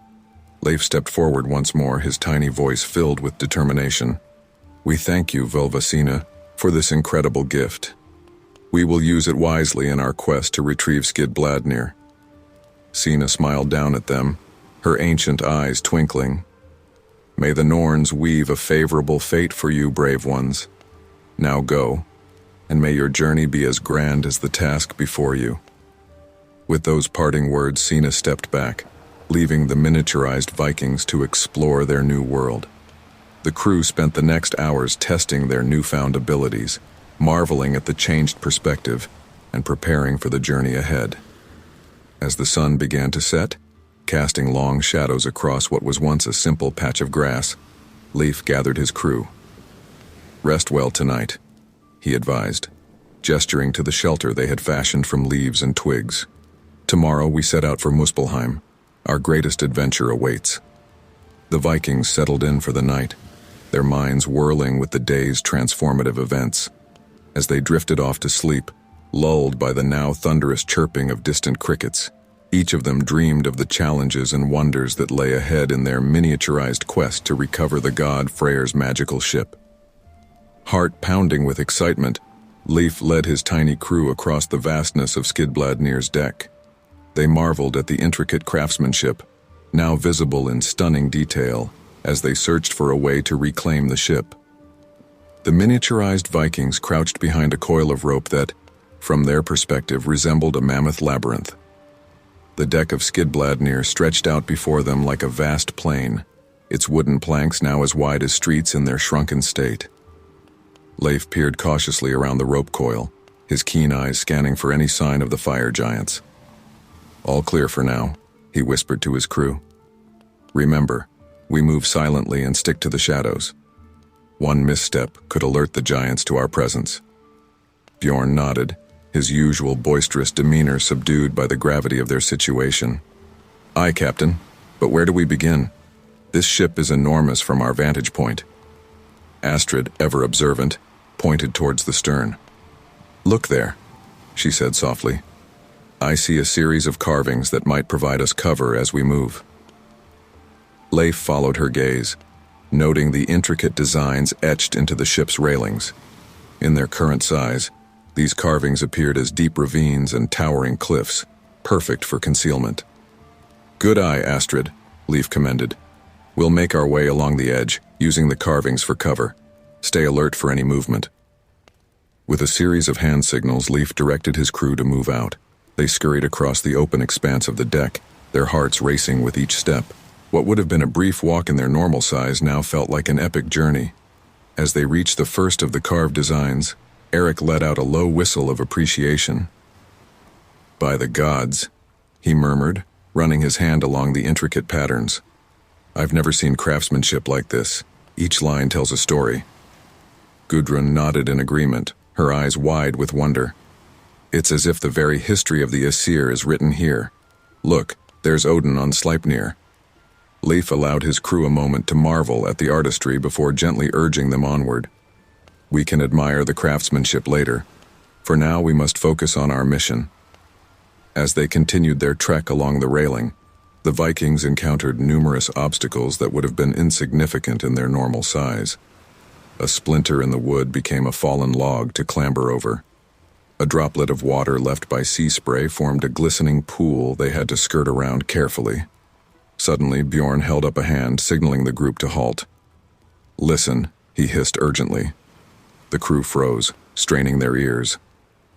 Leif stepped forward once more, his tiny voice filled with determination. "We thank you, Volvasina, for this incredible gift. We will use it wisely in our quest to retrieve Skidbladnir." Sina smiled down at them, her ancient eyes twinkling. "May the Norns weave a favorable fate for you, brave ones. Now go, and may your journey be as grand as the task before you." With those parting words, Sina stepped back, leaving the miniaturized Vikings to explore their new world. The crew spent the next hours testing their newfound abilities, marveling at the changed perspective, and preparing for the journey ahead. As the sun began to set, casting long shadows across what was once a simple patch of grass, Leif gathered his crew. "Rest well tonight," he advised, gesturing to the shelter they had fashioned from leaves and twigs. "Tomorrow we set out for Muspelheim. Our greatest adventure awaits." The Vikings settled in for the night, their minds whirling with the day's transformative events. As they drifted off to sleep, lulled by the now thunderous chirping of distant crickets, each of them dreamed of the challenges and wonders that lay ahead in their miniaturized quest to recover the god Freyr's magical ship. Heart pounding with excitement, Leif led his tiny crew across the vastness of Skidbladnir's deck. They marveled at the intricate craftsmanship, now visible in stunning detail, as they searched for a way to reclaim the ship. The miniaturized Vikings crouched behind a coil of rope that, from their perspective, resembled a mammoth labyrinth. The deck of Skidbladnir stretched out before them like a vast plain, its wooden planks now as wide as streets in their shrunken state. Leif peered cautiously around the rope coil, his keen eyes scanning for any sign of the fire giants. "All clear for now," he whispered to his crew. "Remember, we move silently and stick to the shadows. One misstep could alert the giants to our presence." Bjorn nodded, his usual boisterous demeanor subdued by the gravity of their situation. "Aye, Captain, but where do we begin? This ship is enormous from our vantage point." Astrid, ever observant, pointed towards the stern. "Look there," she said softly. "I see a series of carvings that might provide us cover as we move." Leif followed her gaze, noting the intricate designs etched into the ship's railings. In their current size, these carvings appeared as deep ravines and towering cliffs, perfect for concealment. "Good eye, Astrid," Leif commended. "We'll make our way along the edge, using the carvings for cover. Stay alert for any movement." With a series of hand signals, Leif directed his crew to move out. They scurried across the open expanse of the deck, their hearts racing with each step. What would have been a brief walk in their normal size now felt like an epic journey. As they reached the first of the carved designs, Eric let out a low whistle of appreciation. "By the gods," he murmured, running his hand along the intricate patterns. "I've never seen craftsmanship like this. Each line tells a story." Gudrun nodded in agreement, her eyes wide with wonder. "It's as if the very history of the Aesir is written here. Look, there's Odin on Sleipnir." Leif allowed his crew a moment to marvel at the artistry before gently urging them onward. "We can admire the craftsmanship later. For now, we must focus on our mission." As they continued their trek along the railing, the Vikings encountered numerous obstacles that would have been insignificant in their normal size. A splinter in the wood became a fallen log to clamber over. A droplet of water left by sea spray formed a glistening pool they had to skirt around carefully. Suddenly, Bjorn held up a hand, signaling the group to halt. "Listen," he hissed urgently. The crew froze, straining their ears.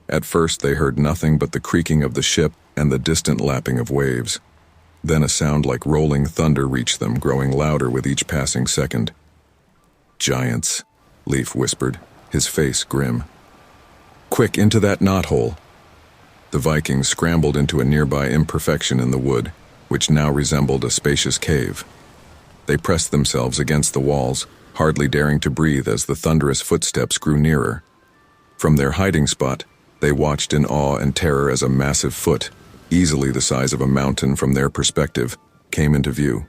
At first, they heard nothing but the creaking of the ship and the distant lapping of waves. Then a sound like rolling thunder reached them, growing louder with each passing second. "Giants," Leif whispered, his face grim. "Quick, into that knothole!" The Vikings scrambled into a nearby imperfection in the wood, which now resembled a spacious cave. They pressed themselves against the walls, hardly daring to breathe as the thunderous footsteps grew nearer. From their hiding spot, they watched in awe and terror as a massive foot, easily the size of a mountain from their perspective, came into view.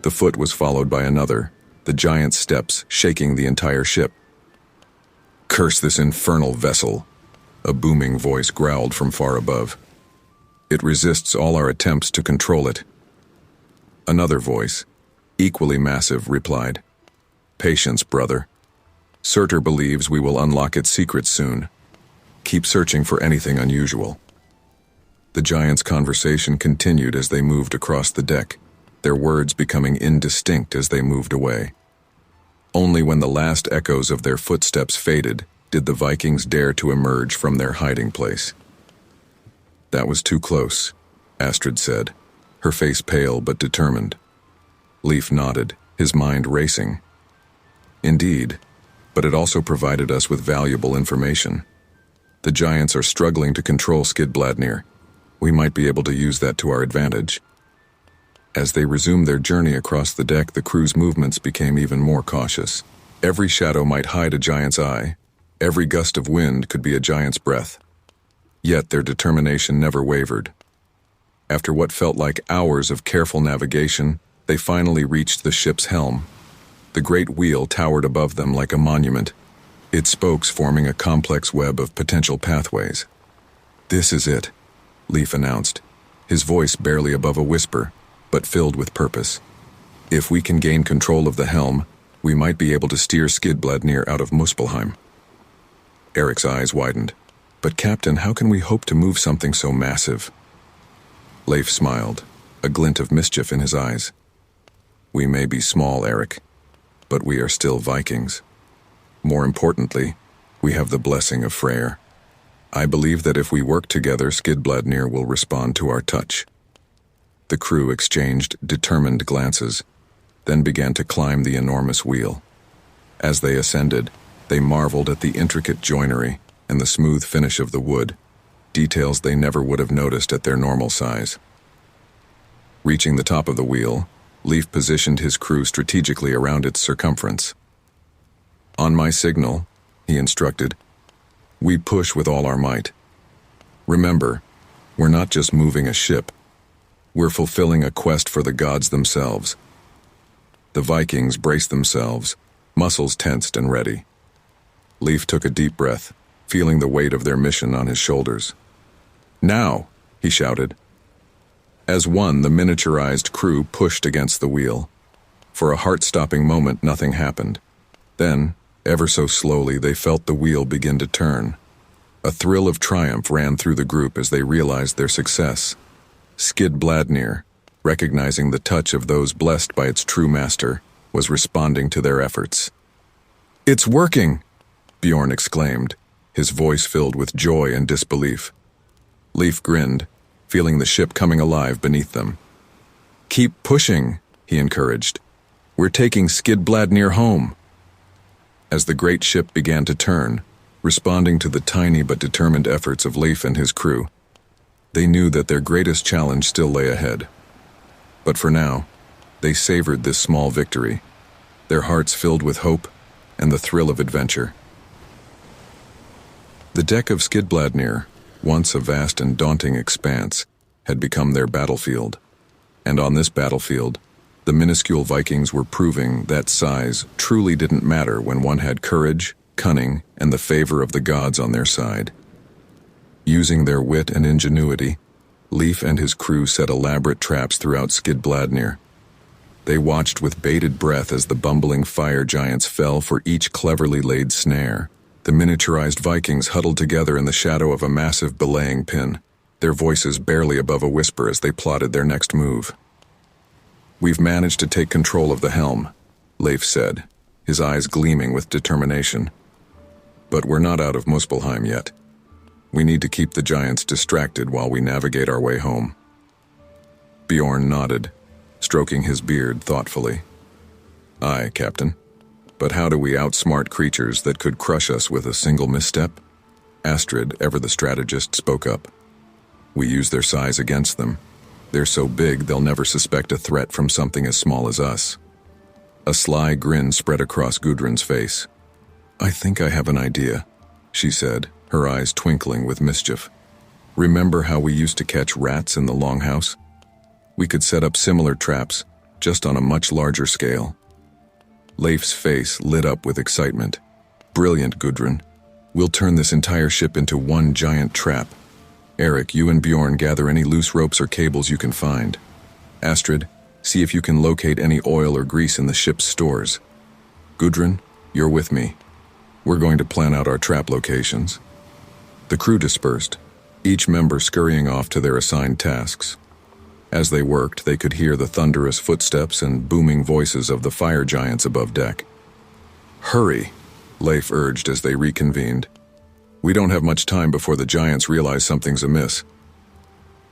The foot was followed by another, the giant's steps shaking the entire ship. "Curse this infernal vessel," a booming voice growled from far above. "It resists all our attempts to control it." Another voice, equally massive, replied, "Patience, brother. Surtur believes we will unlock its secrets soon. Keep searching for anything unusual." The giants' conversation continued as they moved across the deck, their words becoming indistinct as they moved away. Only when the last echoes of their footsteps faded did the Vikings dare to emerge from their hiding place. "That was too close," Astrid said, her face pale but determined. Leif nodded, his mind racing. Indeed, but it also provided us with valuable information. The giants are struggling to control Skidbladnir. We might be able to use that to our advantage. As they resumed their journey across the deck, the crew's movements became even more cautious. Every shadow might hide a giant's eye. Every gust of wind could be a giant's breath. Yet their determination never wavered. After what felt like hours of careful navigation, they finally reached the ship's helm. The great wheel towered above them like a monument, its spokes forming a complex web of potential pathways. "This is it," Leif announced, his voice barely above a whisper, but filled with purpose. "If we can gain control of the helm, we might be able to steer Skidbladnir out of Muspelheim." Eric's eyes widened. "But Captain, how can we hope to move something so massive?" Leif smiled, a glint of mischief in his eyes. "We may be small, Eric, but we are still Vikings. More importantly, we have the blessing of Freyr. I believe that if we work together, Skidbladnir will respond to our touch." The crew exchanged determined glances, then began to climb the enormous wheel. As they ascended, they marveled at the intricate joinery and the smooth finish of the wood, details they never would have noticed at their normal size. Reaching the top of the wheel, Leif positioned his crew strategically around its circumference. "On my signal," he instructed, "we push with all our might. Remember, we're not just moving a ship. We're fulfilling a quest for the gods themselves." The Vikings braced themselves, muscles tensed and ready. Leif took a deep breath, feeling the weight of their mission on his shoulders. "Now!" he shouted. As one, the miniaturized crew pushed against the wheel. For a heart-stopping moment, nothing happened. Then, ever so slowly, they felt the wheel begin to turn. A thrill of triumph ran through the group as they realized their success. Skidbladnir, recognizing the touch of those blessed by its true master, was responding to their efforts. "It's working!" Bjorn exclaimed, his voice filled with joy and disbelief. Leif grinned, feeling the ship coming alive beneath them. "Keep pushing," he encouraged. "We're taking Skidbladnir home." As the great ship began to turn, responding to the tiny but determined efforts of Leif and his crew, they knew that their greatest challenge still lay ahead. But for now, they savored this small victory, their hearts filled with hope and the thrill of adventure. The deck of Skidbladnir, once a vast and daunting expanse, had become their battlefield. And on this battlefield, the minuscule Vikings were proving that size truly didn't matter when one had courage, cunning, and the favor of the gods on their side. Using their wit and ingenuity, Leif and his crew set elaborate traps throughout Skidbladnir. They watched with bated breath as the bumbling fire giants fell for each cleverly laid snare. The miniaturized Vikings huddled together in the shadow of a massive belaying pin, their voices barely above a whisper as they plotted their next move. "We've managed to take control of the helm," Leif said, his eyes gleaming with determination. "But we're not out of Muspelheim yet. We need to keep the giants distracted while we navigate our way home." Bjorn nodded, stroking his beard thoughtfully. "Aye, Captain. But how do we outsmart creatures that could crush us with a single misstep?" Astrid, ever the strategist, spoke up. "We use their size against them. They're so big they'll never suspect a threat from something as small as us." A sly grin spread across Gudrun's face. "I think I have an idea," she said, her eyes twinkling with mischief. "Remember how we used to catch rats in the longhouse? We could set up similar traps, just on a much larger scale." Leif's face lit up with excitement. "Brilliant, Gudrun. We'll turn this entire ship into one giant trap. Eric, you and Bjorn gather any loose ropes or cables you can find. Astrid, see if you can locate any oil or grease in the ship's stores. Gudrun, you're with me. We're going to plan out our trap locations." The crew dispersed, each member scurrying off to their assigned tasks. As they worked, they could hear the thunderous footsteps and booming voices of the fire giants above deck. "Hurry," Leif urged as they reconvened. "We don't have much time before the giants realize something's amiss."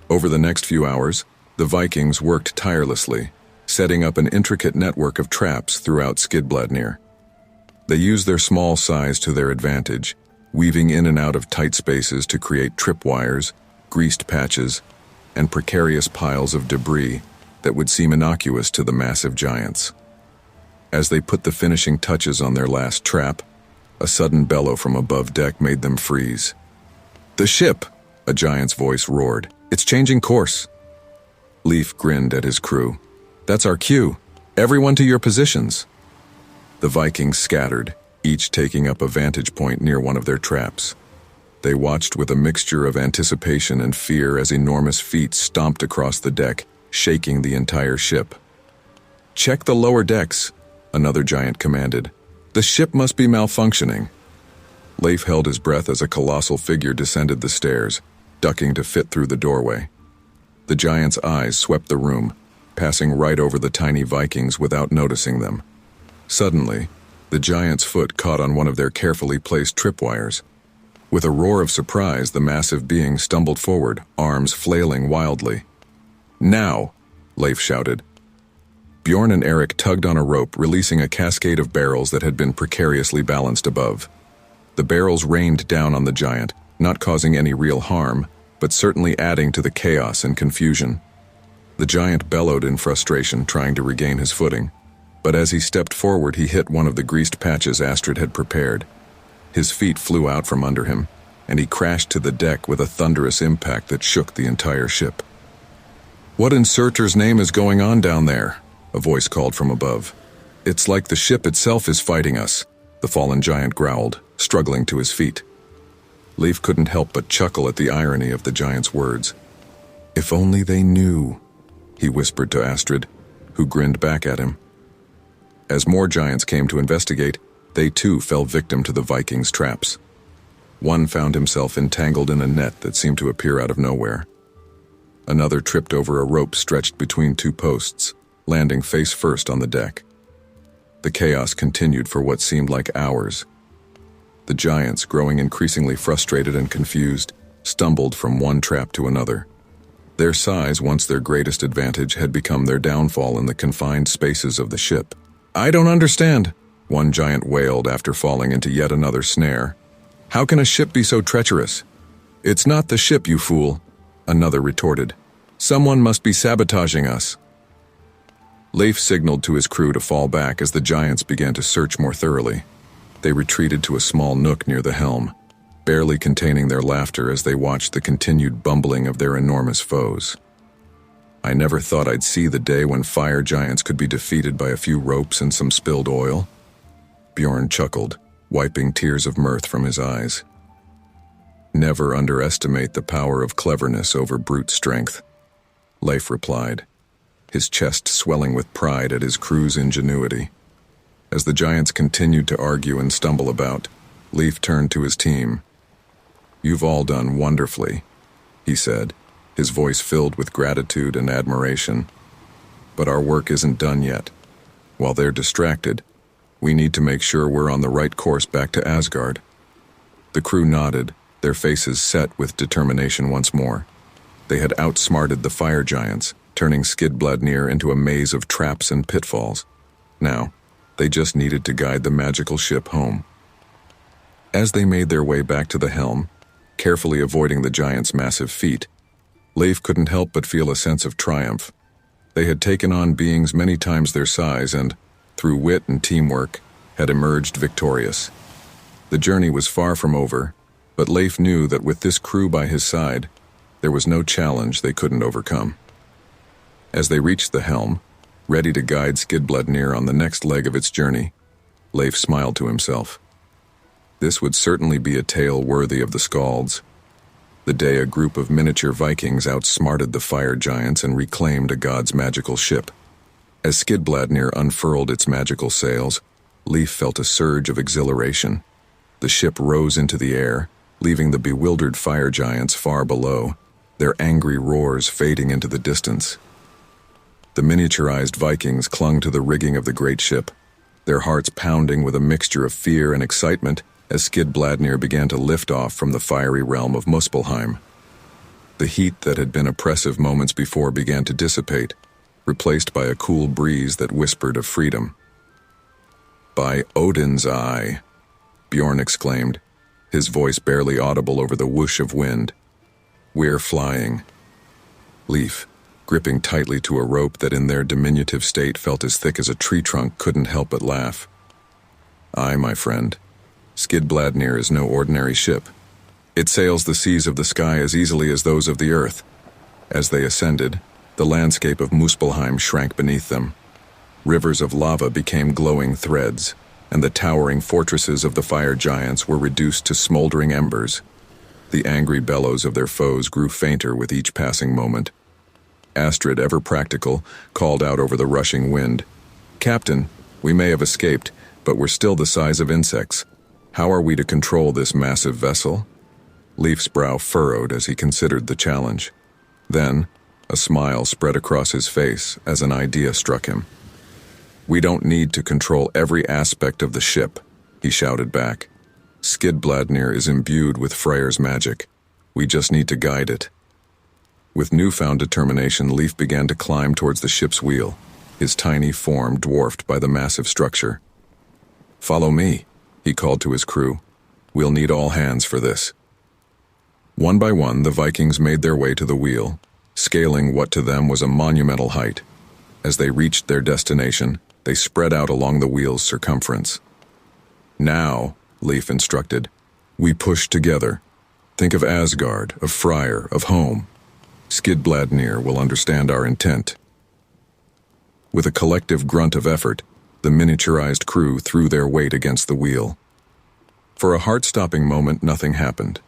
Over the next few hours, the Vikings worked tirelessly, setting up an intricate network of traps throughout Skidbladnir. They used their small size to their advantage, weaving in and out of tight spaces to create tripwires, greased patches, and precarious piles of debris that would seem innocuous to the massive giants. As they put the finishing touches on their last trap, a sudden bellow from above deck made them freeze. "The ship!" a giant's voice roared. "It's changing course." Leif grinned at his crew. "That's our cue. Everyone to your positions." The Vikings scattered, each taking up a vantage point near one of their traps. They watched with a mixture of anticipation and fear as enormous feet stomped across the deck, shaking the entire ship. "Check the lower decks," another giant commanded. "The ship must be malfunctioning." Leif held his breath as a colossal figure descended the stairs, ducking to fit through the doorway. The giant's eyes swept the room, passing right over the tiny Vikings without noticing them. Suddenly, the giant's foot caught on one of their carefully placed tripwires. With a roar of surprise, the massive being stumbled forward, arms flailing wildly. "Now!" Leif shouted. Bjorn and Eric tugged on a rope, releasing a cascade of barrels that had been precariously balanced above. The barrels rained down on the giant, not causing any real harm, but certainly adding to the chaos and confusion. The giant bellowed in frustration, trying to regain his footing, but as he stepped forward, he hit one of the greased patches Astrid had prepared. His feet flew out from under him, and he crashed to the deck with a thunderous impact that shook the entire ship. "What in Surtur's name is going on down there?" a voice called from above. "It's like the ship itself is fighting us," the fallen giant growled, struggling to his feet. Leif couldn't help but chuckle at the irony of the giant's words. "If only they knew," he whispered to Astrid, who grinned back at him. As more giants came to investigate, they too fell victim to the Vikings' traps. One found himself entangled in a net that seemed to appear out of nowhere. Another tripped over a rope stretched between two posts, landing face first on the deck. The chaos continued for what seemed like hours. The giants, growing increasingly frustrated and confused, stumbled from one trap to another. Their size, once their greatest advantage, had become their downfall in the confined spaces of the ship. "I don't understand," one giant wailed after falling into yet another snare. "How can a ship be so treacherous?" "It's not the ship, you fool," another retorted. "Someone must be sabotaging us." Leif signaled to his crew to fall back as the giants began to search more thoroughly. They retreated to a small nook near the helm, barely containing their laughter as they watched the continued bumbling of their enormous foes. "I never thought I'd see the day when fire giants could be defeated by a few ropes and some spilled oil." Bjorn chuckled, wiping tears of mirth from his eyes. "Never underestimate the power of cleverness over brute strength," Leif replied, his chest swelling with pride at his crew's ingenuity. As the giants continued to argue and stumble about, Leif turned to his team. "You've all done wonderfully," he said, his voice filled with gratitude and admiration. "But our work isn't done yet. While they're distracted, we need to make sure we're on the right course back to Asgard." The crew nodded, their faces set with determination once more. They had outsmarted the fire giants, turning Skidbladnir into a maze of traps and pitfalls. Now, they just needed to guide the magical ship home. As they made their way back to the helm, carefully avoiding the giants' massive feet, Leif couldn't help but feel a sense of triumph. They had taken on beings many times their size and, through wit and teamwork, had emerged victorious. The journey was far from over, but Leif knew that with this crew by his side, there was no challenge they couldn't overcome. As they reached the helm, ready to guide Skidbladnir on the next leg of its journey, Leif smiled to himself. This would certainly be a tale worthy of the Skalds. The day a group of miniature Vikings outsmarted the fire giants and reclaimed a god's magical ship. As Skidbladnir unfurled its magical sails, Leif felt a surge of exhilaration. The ship rose into the air, leaving the bewildered fire giants far below, their angry roars fading into the distance. The miniaturized Vikings clung to the rigging of the great ship, their hearts pounding with a mixture of fear and excitement as Skidbladnir began to lift off from the fiery realm of Muspelheim. The heat that had been oppressive moments before began to dissipate, replaced by a cool breeze that whispered of freedom. By Odin's eye, Bjorn exclaimed, his voice barely audible over the whoosh of wind. We're flying. Leif, gripping tightly to a rope that in their diminutive state felt as thick as a tree trunk, couldn't help but laugh. Aye, my friend. Skidbladnir is no ordinary ship. It sails the seas of the sky as easily as those of the earth. As they ascended, the landscape of Muspelheim shrank beneath them. Rivers of lava became glowing threads, and the towering fortresses of the fire giants were reduced to smoldering embers. The angry bellows of their foes grew fainter with each passing moment. Astrid, ever practical, called out over the rushing wind, "Captain, we may have escaped, but we're still the size of insects. How are we to control this massive vessel?" Leif's brow furrowed as he considered the challenge. Then, a smile spread across his face as an idea struck him. "We don't need to control every aspect of the ship," he shouted back. "Skidbladnir is imbued with Freyr's magic. We just need to guide it." With newfound determination, Leif began to climb towards the ship's wheel, his tiny form dwarfed by the massive structure. "Follow me," he called to his crew. "We'll need all hands for this." One by one, the Vikings made their way to the wheel, scaling what to them was a monumental height. As they reached their destination, they spread out along the wheel's circumference. "Now," Leif instructed, "we push together. Think of Asgard, of Freyr, of home. Skidbladnir will understand our intent." With a collective grunt of effort, the miniaturized crew threw their weight against the wheel. For a heart-stopping moment, nothing happened.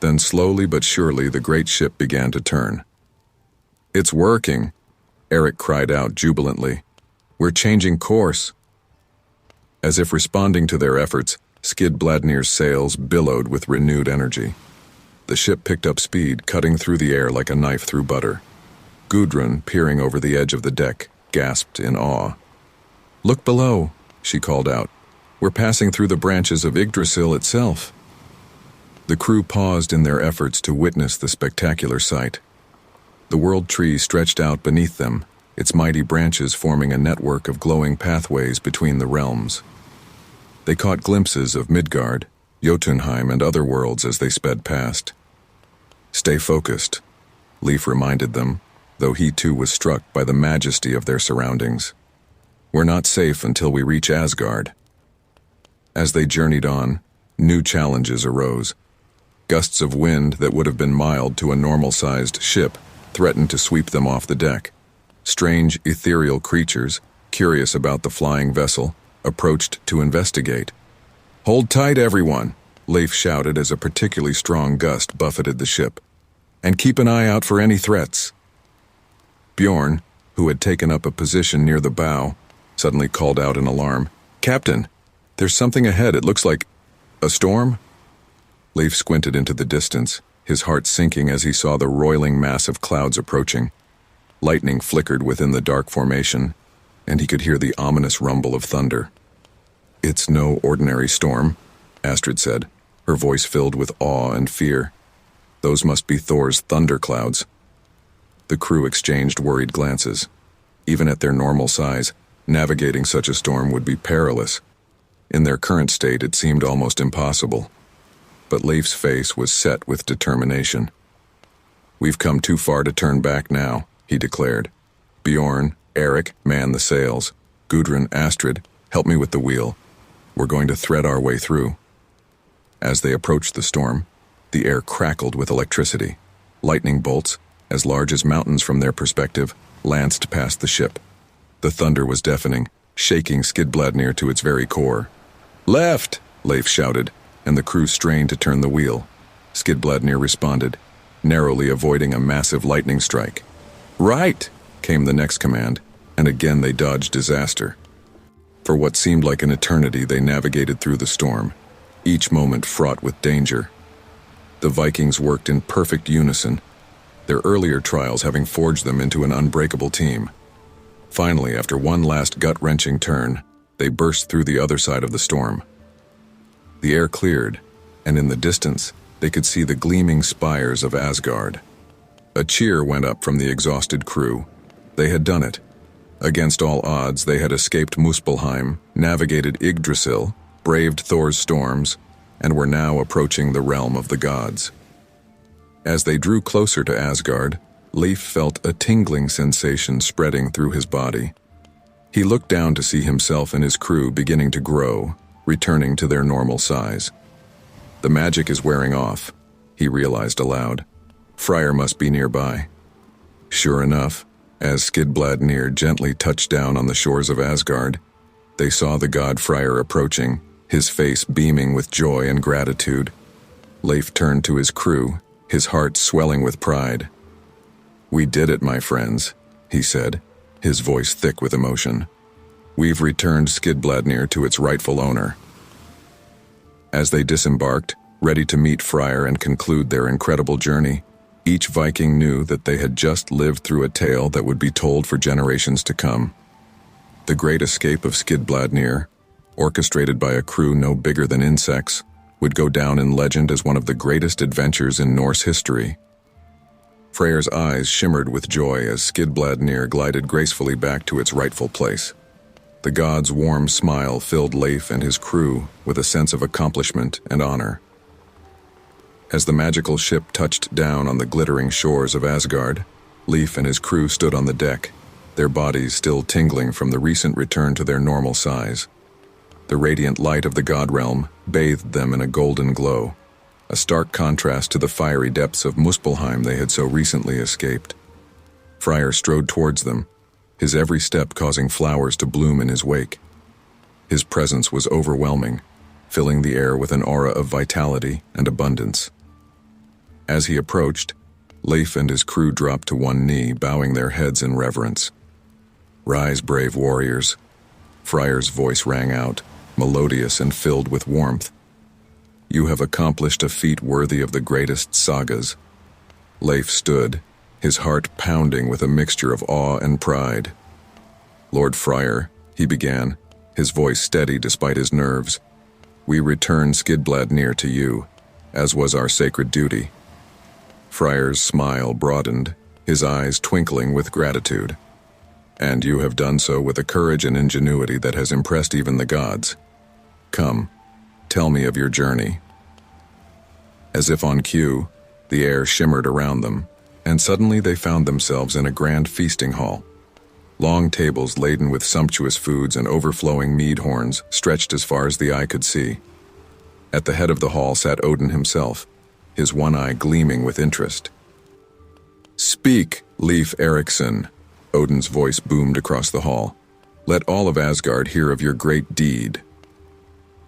Then slowly but surely the great ship began to turn. "It's working," Eric cried out jubilantly. "We're changing course." As if responding to their efforts, Skidbladnir's sails billowed with renewed energy. The ship picked up speed, cutting through the air like a knife through butter. Gudrun, peering over the edge of the deck, gasped in awe. "Look below," she called out. "We're passing through the branches of Yggdrasil itself." The crew paused in their efforts to witness the spectacular sight. The world tree stretched out beneath them, its mighty branches forming a network of glowing pathways between the realms. They caught glimpses of Midgard, Jotunheim, and other worlds as they sped past. "Stay focused," Leif reminded them, though he too was struck by the majesty of their surroundings. "We're not safe until we reach Asgard." As they journeyed on, new challenges arose. Gusts of wind that would have been mild to a normal-sized ship threatened to sweep them off the deck. Strange, ethereal creatures, curious about the flying vessel, approached to investigate. "Hold tight, everyone," Leif shouted as a particularly strong gust buffeted the ship. "And keep an eye out for any threats." Bjorn, who had taken up a position near the bow, suddenly called out in alarm, "Captain, there's something ahead. It looks like a storm?" Leif squinted into the distance, his heart sinking as he saw the roiling mass of clouds approaching. Lightning flickered within the dark formation, and he could hear the ominous rumble of thunder. "It's no ordinary storm," Astrid said, her voice filled with awe and fear. "Those must be Thor's thunderclouds." The crew exchanged worried glances. Even at their normal size, navigating such a storm would be perilous. In their current state, it seemed almost impossible. But Leif's face was set with determination. "We've come too far to turn back now," he declared. "Bjorn, Eric, man the sails. Gudrun, Astrid, help me with the wheel. We're going to thread our way through." As they approached the storm, the air crackled with electricity. Lightning bolts, as large as mountains from their perspective, lanced past the ship. The thunder was deafening, shaking Skidbladnir to its very core. "Left!" Leif shouted, and the crew strained to turn the wheel. Skidbladnir responded, narrowly avoiding a massive lightning strike. "Right!" came the next command, and again they dodged disaster. For what seemed like an eternity, they navigated through the storm, each moment fraught with danger. The Vikings worked in perfect unison, their earlier trials having forged them into an unbreakable team. Finally, after one last gut-wrenching turn, they burst through the other side of the storm. The air cleared, and in the distance, they could see the gleaming spires of Asgard. A cheer went up from the exhausted crew. They had done it. Against all odds, they had escaped Muspelheim, navigated Yggdrasil, braved Thor's storms, and were now approaching the realm of the gods. As they drew closer to Asgard, Leif felt a tingling sensation spreading through his body. He looked down to see himself and his crew beginning to grow, returning to their normal size. The magic is wearing off, he realized aloud. Freyr must be nearby. Sure enough, as Skidbladnir gently touched down on the shores of Asgard, they saw the god Freyr approaching, his face beaming with joy and gratitude. Leif turned to his crew, his heart swelling with pride. "We did it, my friends," he said, his voice thick with emotion. "We've returned Skidbladnir to its rightful owner." As they disembarked, ready to meet Freyr and conclude their incredible journey, each Viking knew that they had just lived through a tale that would be told for generations to come. The great escape of Skidbladnir, orchestrated by a crew no bigger than insects, would go down in legend as one of the greatest adventures in Norse history. Freyr's eyes shimmered with joy as Skidbladnir glided gracefully back to its rightful place. The god's warm smile filled Leif and his crew with a sense of accomplishment and honor. As the magical ship touched down on the glittering shores of Asgard, Leif and his crew stood on the deck, their bodies still tingling from the recent return to their normal size. The radiant light of the god realm bathed them in a golden glow, a stark contrast to the fiery depths of Muspelheim they had so recently escaped. Freyr strode towards them, his every step causing flowers to bloom in his wake. His presence was overwhelming, filling the air with an aura of vitality and abundance. As he approached, Leif and his crew dropped to one knee, bowing their heads in reverence. "Rise, brave warriors," Freyr's voice rang out, melodious and filled with warmth. "You have accomplished a feat worthy of the greatest sagas." Leif stood, his heart pounding with a mixture of awe and pride. "Lord Freyr," he began, his voice steady despite his nerves, "we return Skidbladnir to you, as was our sacred duty." Freyr's smile broadened, his eyes twinkling with gratitude. "And you have done so with a courage and ingenuity that has impressed even the gods. Come, tell me of your journey." As if on cue, the air shimmered around them, and suddenly they found themselves in a grand feasting hall. Long tables laden with sumptuous foods and overflowing mead horns stretched as far as the eye could see. At the head of the hall sat Odin himself, his one eye gleaming with interest. "Speak, Leif Erikson," Odin's voice boomed across the hall. "Let all of Asgard hear of your great deed."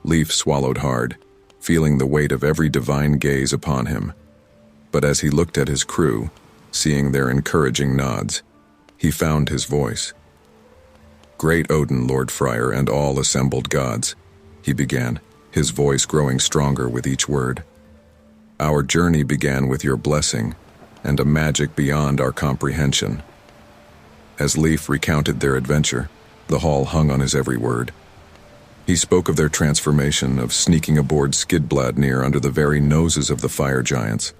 Leif swallowed hard, feeling the weight of every divine gaze upon him. But as he looked at his crew, seeing their encouraging nods, he found his voice. "Great Odin, Lord Freyr, and all assembled gods," he began, his voice growing stronger with each word. "Our journey began with your blessing, and a magic beyond our comprehension." As Leif recounted their adventure, the hall hung on his every word. He spoke of their transformation, of sneaking aboard Skidbladnir under the very noses of the fire giants.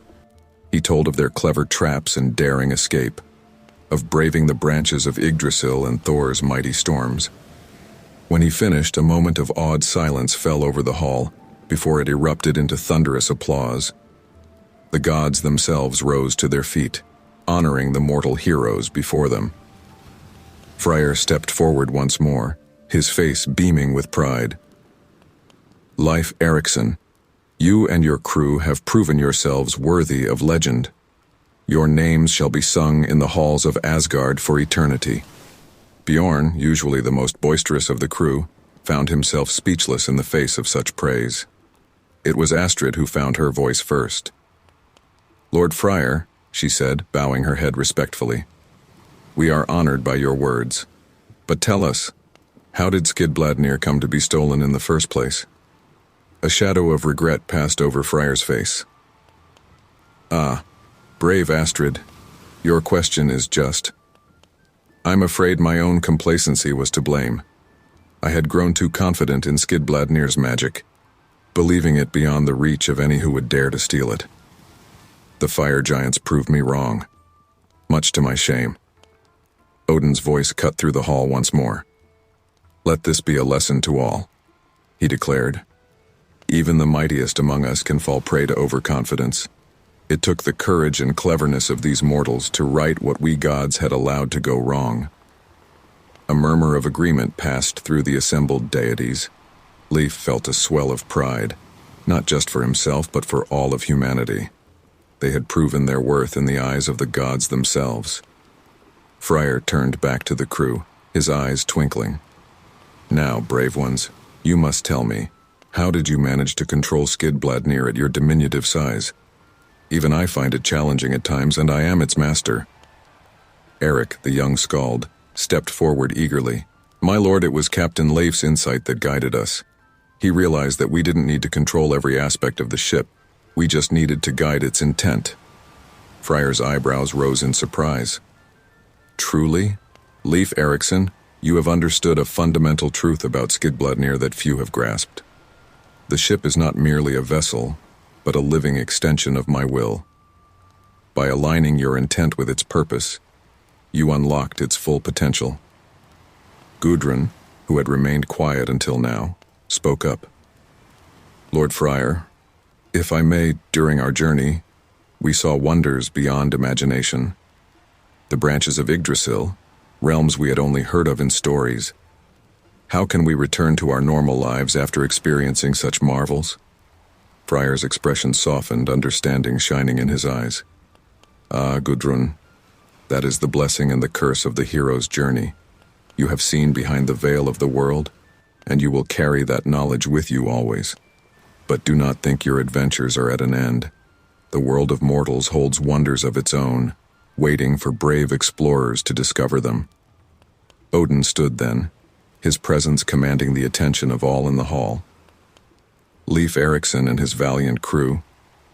He told of their clever traps and daring escape, of braving the branches of Yggdrasil and Thor's mighty storms. When he finished, a moment of awed silence fell over the hall before it erupted into thunderous applause. The gods themselves rose to their feet, honoring the mortal heroes before them. Freyr stepped forward once more, his face beaming with pride. "Leif Erikson, you and your crew have proven yourselves worthy of legend. Your names shall be sung in the halls of Asgard for eternity." Bjorn, usually the most boisterous of the crew, found himself speechless in the face of such praise. It was Astrid who found her voice first. "Lord Freyr," she said, bowing her head respectfully, "we are honored by your words. But tell us, how did Skidbladnir come to be stolen in the first place?" A shadow of regret passed over Freyr's face. "Ah, brave Astrid, your question is just. I'm afraid my own complacency was to blame. I had grown too confident in Skidbladnir's magic, believing it beyond the reach of any who would dare to steal it. The fire giants proved me wrong, much to my shame." Odin's voice cut through the hall once more. "Let this be a lesson to all," he declared. "Even the mightiest among us can fall prey to overconfidence. It took the courage and cleverness of these mortals to right what we gods had allowed to go wrong." A murmur of agreement passed through the assembled deities. Leif felt a swell of pride, not just for himself but for all of humanity. They had proven their worth in the eyes of the gods themselves. Freyr turned back to the crew, his eyes twinkling. "Now, brave ones, you must tell me, how did you manage to control Skidbladnir at your diminutive size? Even I find it challenging at times, and I am its master." Eric, the young skald, stepped forward eagerly. "My lord, it was Captain Leif's insight that guided us. He realized that we didn't need to control every aspect of the ship. We just needed to guide its intent." Freyr's eyebrows rose in surprise. "Truly? Leif Erikson, you have understood a fundamental truth about Skidbladnir that few have grasped. The ship is not merely a vessel, but a living extension of my will. By aligning your intent with its purpose, you unlocked its full potential." Gudrun, who had remained quiet until now, spoke up. "Lord Freyr, if I may, during our journey, we saw wonders beyond imagination. The branches of Yggdrasil, realms we had only heard of in stories. How can we return to our normal lives after experiencing such marvels?" Freyr's expression softened, understanding shining in his eyes. "Ah, Gudrun, that is the blessing and the curse of the hero's journey. You have seen behind the veil of the world, and you will carry that knowledge with you always. But do not think your adventures are at an end. The world of mortals holds wonders of its own, waiting for brave explorers to discover them." Odin stood then, his presence commanding the attention of all in the hall. "Leif Erikson and his valiant crew,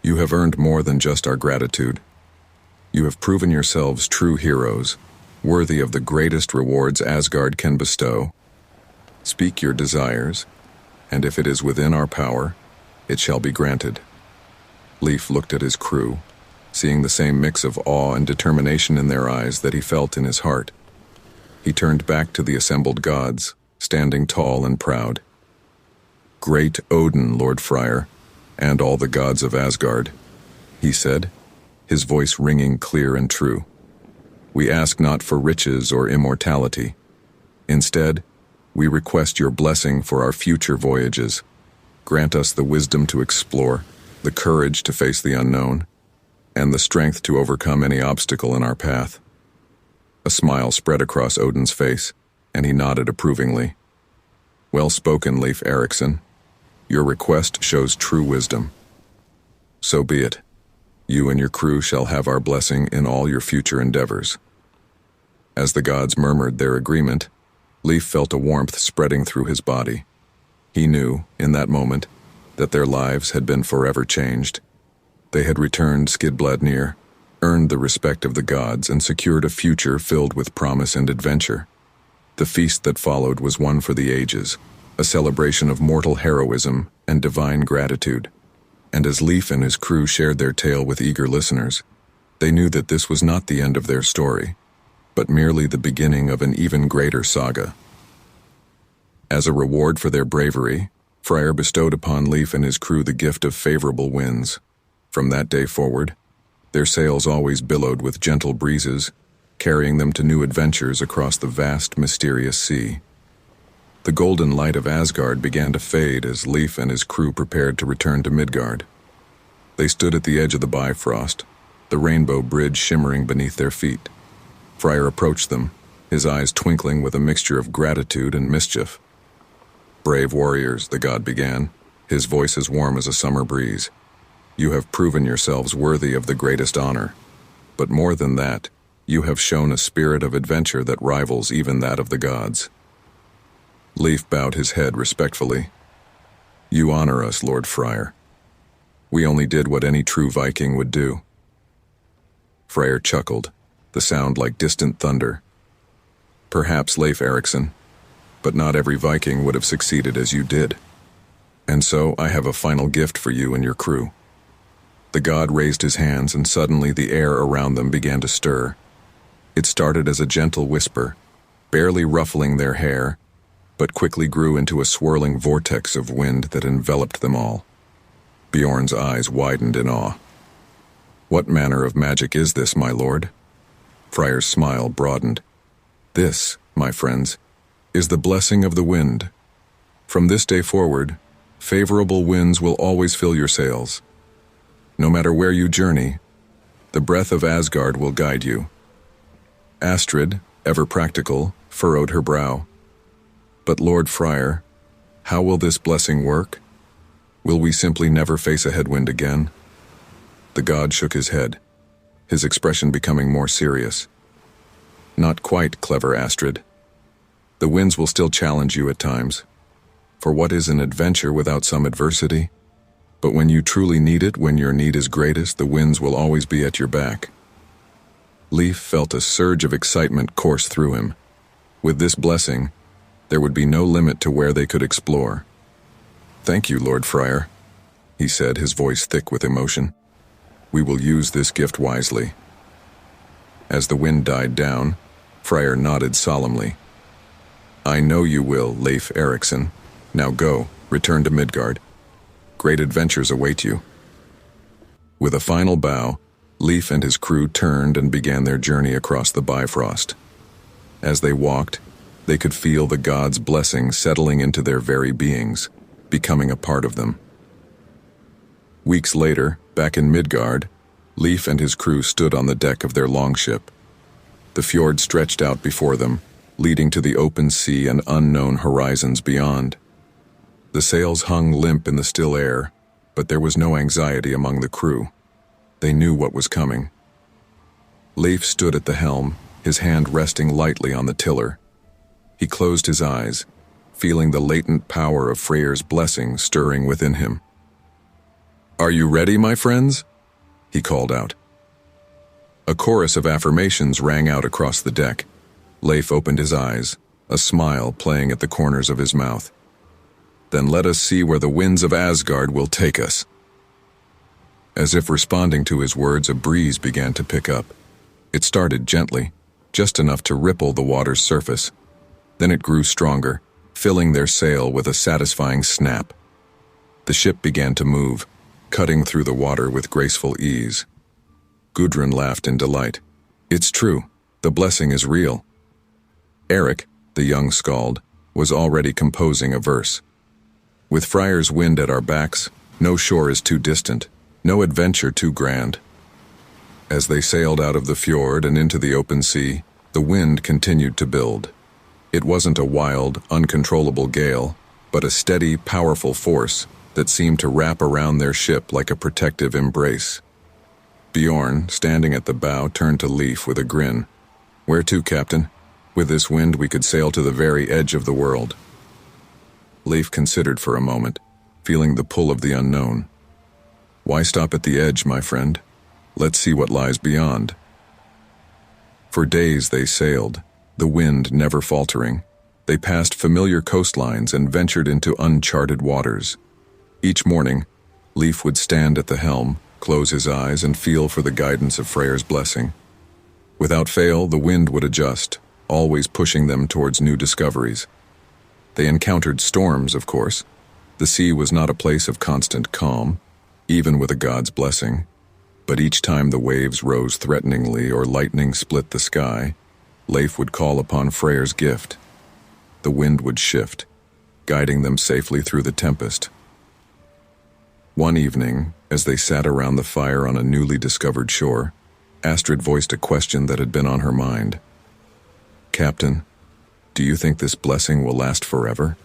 you have earned more than just our gratitude. You have proven yourselves true heroes, worthy of the greatest rewards Asgard can bestow. Speak your desires, and if it is within our power, it shall be granted." Leif looked at his crew, seeing the same mix of awe and determination in their eyes that he felt in his heart. He turned back to the assembled gods, standing tall and proud. "Great Odin, Lord Freyr, and all the gods of Asgard," he said, his voice ringing clear and true. "We ask not for riches or immortality. Instead, we request your blessing for our future voyages. Grant us the wisdom to explore, the courage to face the unknown, and the strength to overcome any obstacle in our path." A smile spread across Odin's face, and he nodded approvingly. "Well spoken, Leif Erikson. Your request shows true wisdom. So be it. You and your crew shall have our blessing in all your future endeavors." As the gods murmured their agreement, Leif felt a warmth spreading through his body. He knew, in that moment, that their lives had been forever changed. They had returned Skidbladnir, earned the respect of the gods, and secured a future filled with promise and adventure. The feast that followed was one for the ages, a celebration of mortal heroism and divine gratitude. And as Leif and his crew shared their tale with eager listeners, they knew that this was not the end of their story, but merely the beginning of an even greater saga. As a reward for their bravery, Freyr bestowed upon Leif and his crew the gift of favorable winds. From that day forward, their sails always billowed with gentle breezes, carrying them to new adventures across the vast, mysterious sea. The golden light of Asgard began to fade as Leif and his crew prepared to return to Midgard. They stood at the edge of the Bifrost, the rainbow bridge shimmering beneath their feet. Freyr approached them, his eyes twinkling with a mixture of gratitude and mischief. "Brave warriors," the god began, his voice as warm as a summer breeze. "You have proven yourselves worthy of the greatest honor. But more than that, you have shown a spirit of adventure that rivals even that of the gods." Leif bowed his head respectfully. "You honor us, Lord Freyr. We only did what any true Viking would do." Freyr chuckled, the sound like distant thunder. "Perhaps, Leif Erikson, but not every Viking would have succeeded as you did. And so I have a final gift for you and your crew." The god raised his hands, and suddenly the air around them began to stir. It started as a gentle whisper, barely ruffling their hair, but quickly grew into a swirling vortex of wind that enveloped them all. Bjorn's eyes widened in awe. "What manner of magic is this, my lord?" Friar's smile broadened. "This, my friends, is the blessing of the wind. From this day forward, favorable winds will always fill your sails. No matter where you journey, the breath of Asgard will guide you." Astrid, ever practical, furrowed her brow. "But Lord Friar, how will this blessing work? Will we simply never face a headwind again?" The god shook his head, his expression becoming more serious. "Not quite, clever Astrid. The winds will still challenge you at times. For what is an adventure without some adversity? But when you truly need it, when your need is greatest, the winds will always be at your back." Leif felt a surge of excitement course through him. With this blessing, there would be no limit to where they could explore. "Thank you, Lord Friar," he said, his voice thick with emotion. "We will use this gift wisely." As the wind died down, Friar nodded solemnly. "I know you will, Leif Erikson. Now go, return to Midgard. Great adventures await you." With a final bow, Leif and his crew turned and began their journey across the Bifrost. As they walked, they could feel the god's blessing settling into their very beings, becoming a part of them. Weeks later, back in Midgard, Leif and his crew stood on the deck of their longship. The fjord stretched out before them, leading to the open sea and unknown horizons beyond. The sails hung limp in the still air, but there was no anxiety among the crew. They knew what was coming. Leif stood at the helm, his hand resting lightly on the tiller. He closed his eyes, feeling the latent power of Freyr's blessing stirring within him. "Are you ready, my friends?" he called out. A chorus of affirmations rang out across the deck. Leif opened his eyes, a smile playing at the corners of his mouth. "Then let us see where the winds of Asgard will take us." As if responding to his words, a breeze began to pick up. It started gently, just enough to ripple the water's surface. Then it grew stronger, filling their sail with a satisfying snap. The ship began to move, cutting through the water with graceful ease. Gudrun laughed in delight. "It's true, the blessing is real." Eric, the young skald, was already composing a verse. "With Friar's wind at our backs, no shore is too distant, no adventure too grand." As they sailed out of the fjord and into the open sea, the wind continued to build. It wasn't a wild, uncontrollable gale, but a steady, powerful force that seemed to wrap around their ship like a protective embrace. Bjorn, standing at the bow, turned to Leif with a grin. "Where to, Captain? With this wind we could sail to the very edge of the world." Leif considered for a moment, feeling the pull of the unknown. "Why stop at the edge, my friend? Let's see what lies beyond." For days they sailed, the wind never faltering. They passed familiar coastlines and ventured into uncharted waters. Each morning, Leif would stand at the helm, close his eyes, and feel for the guidance of Freyr's blessing. Without fail, the wind would adjust, always pushing them towards new discoveries. They encountered storms, of course. The sea was not a place of constant calm, even with a god's blessing. But each time the waves rose threateningly or lightning split the sky, Leif would call upon Freyr's gift. The wind would shift, guiding them safely through the tempest. One evening, as they sat around the fire on a newly discovered shore, Astrid voiced a question that had been on her mind. "Captain, do you think this blessing will last forever?"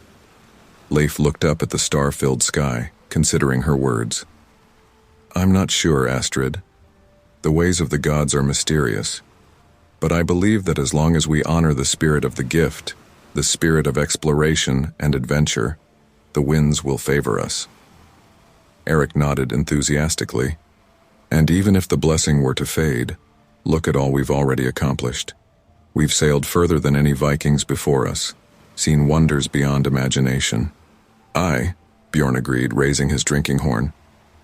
Leif looked up at the star-filled sky, considering her words. "I'm not sure, Astrid. The ways of the gods are mysterious. But I believe that as long as we honor the spirit of the gift, the spirit of exploration and adventure, the winds will favor us." Eric nodded enthusiastically. "And even if the blessing were to fade, look at all we've already accomplished. We've sailed further than any Vikings before us, seen wonders beyond imagination." "Aye," Bjorn agreed, raising his drinking horn.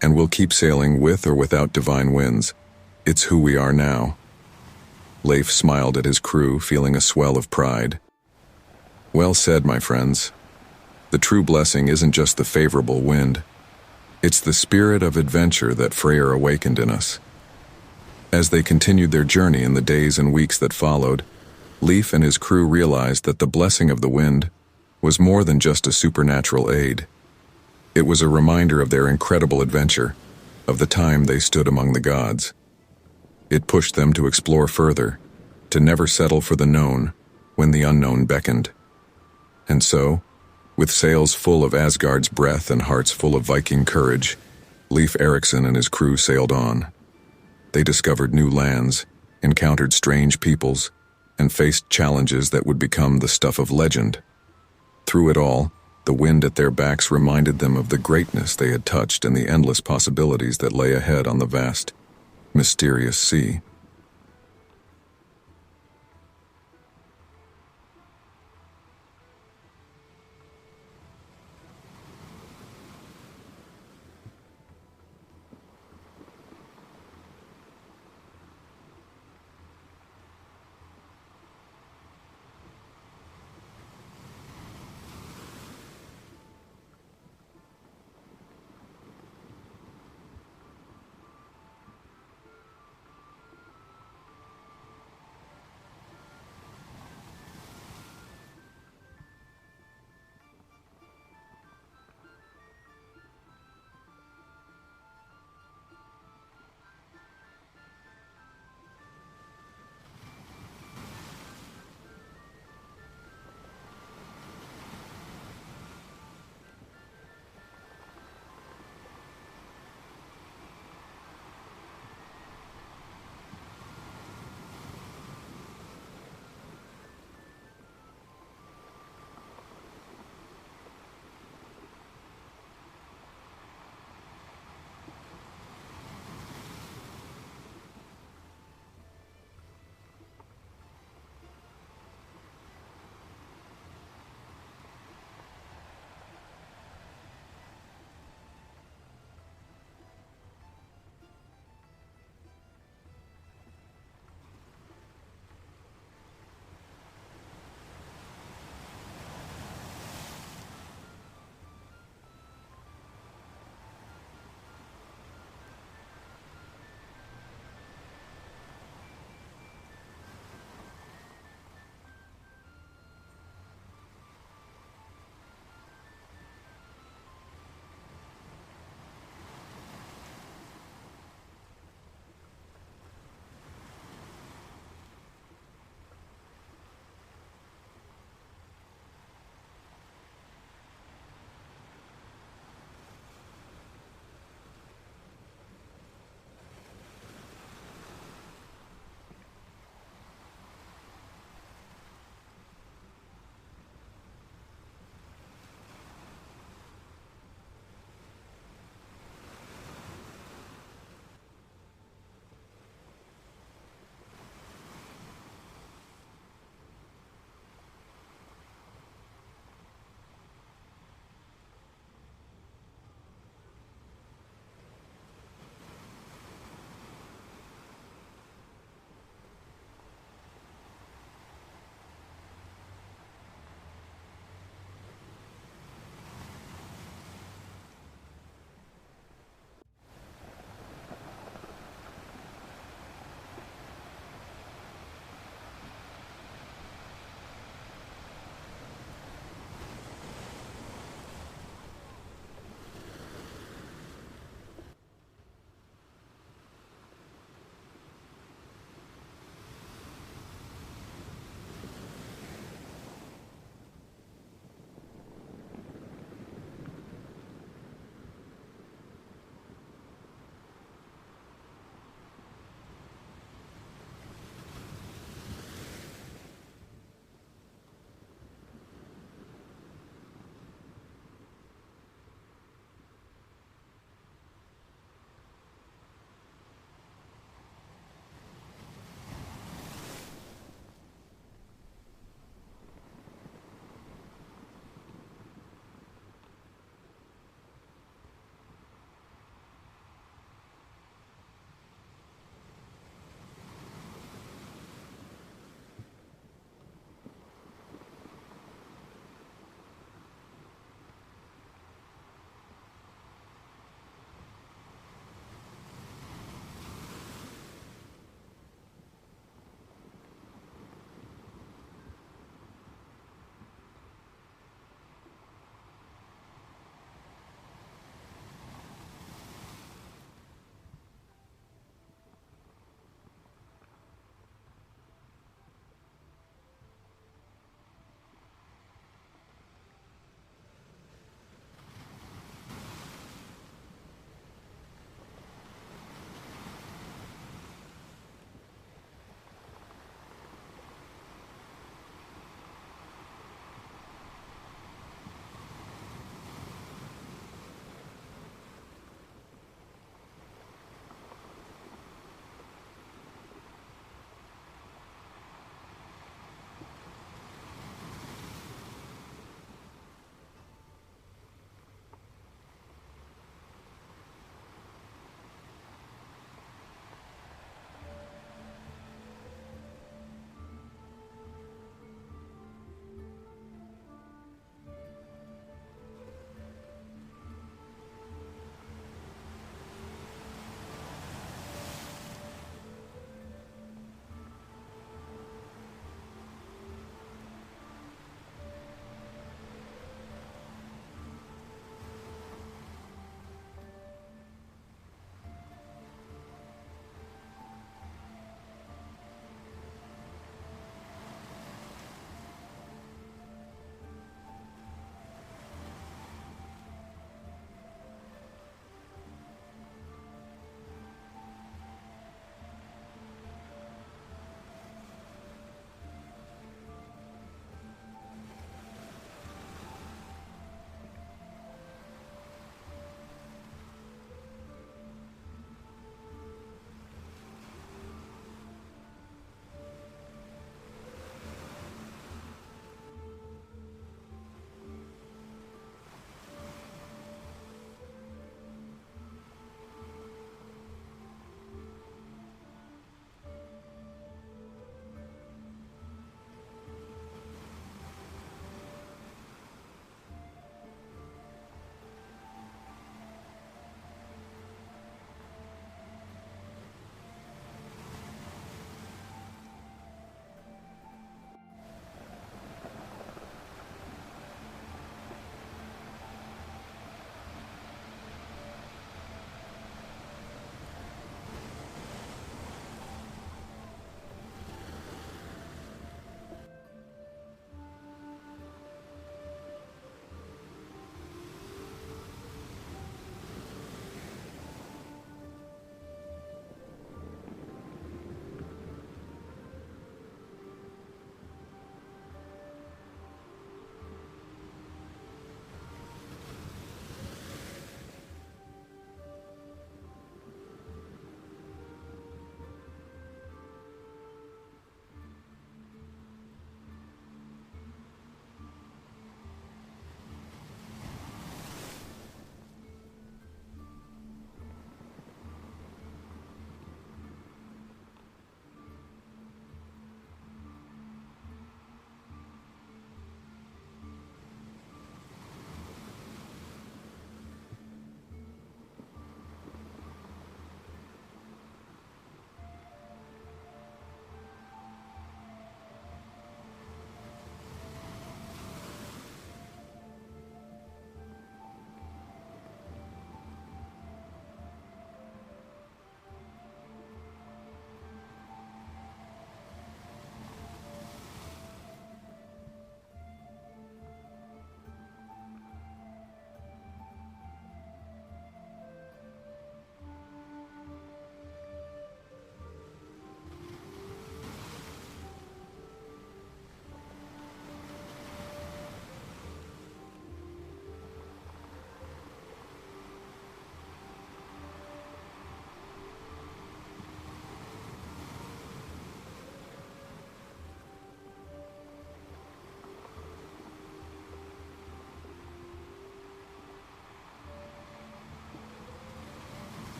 "And we'll keep sailing with or without divine winds. It's who we are now." Leif smiled at his crew, feeling a swell of pride. Well said, my friends. The true blessing isn't just the favorable wind. It's the spirit of adventure that Freyr awakened in us. As they continued their journey in the days and weeks that followed, Leif and his crew realized that the blessing of the wind was more than just a supernatural aid. It was a reminder of their incredible adventure, of the time they stood among the gods. It pushed them to explore further, to never settle for the known when the unknown beckoned. And so, with sails full of Asgard's breath and hearts full of Viking courage, Leif Erikson and his crew sailed on. They discovered new lands, encountered strange peoples, and faced challenges that would become the stuff of legend. Through it all, the wind at their backs reminded them of the greatness they had touched and the endless possibilities that lay ahead on the vast, mysterious sea.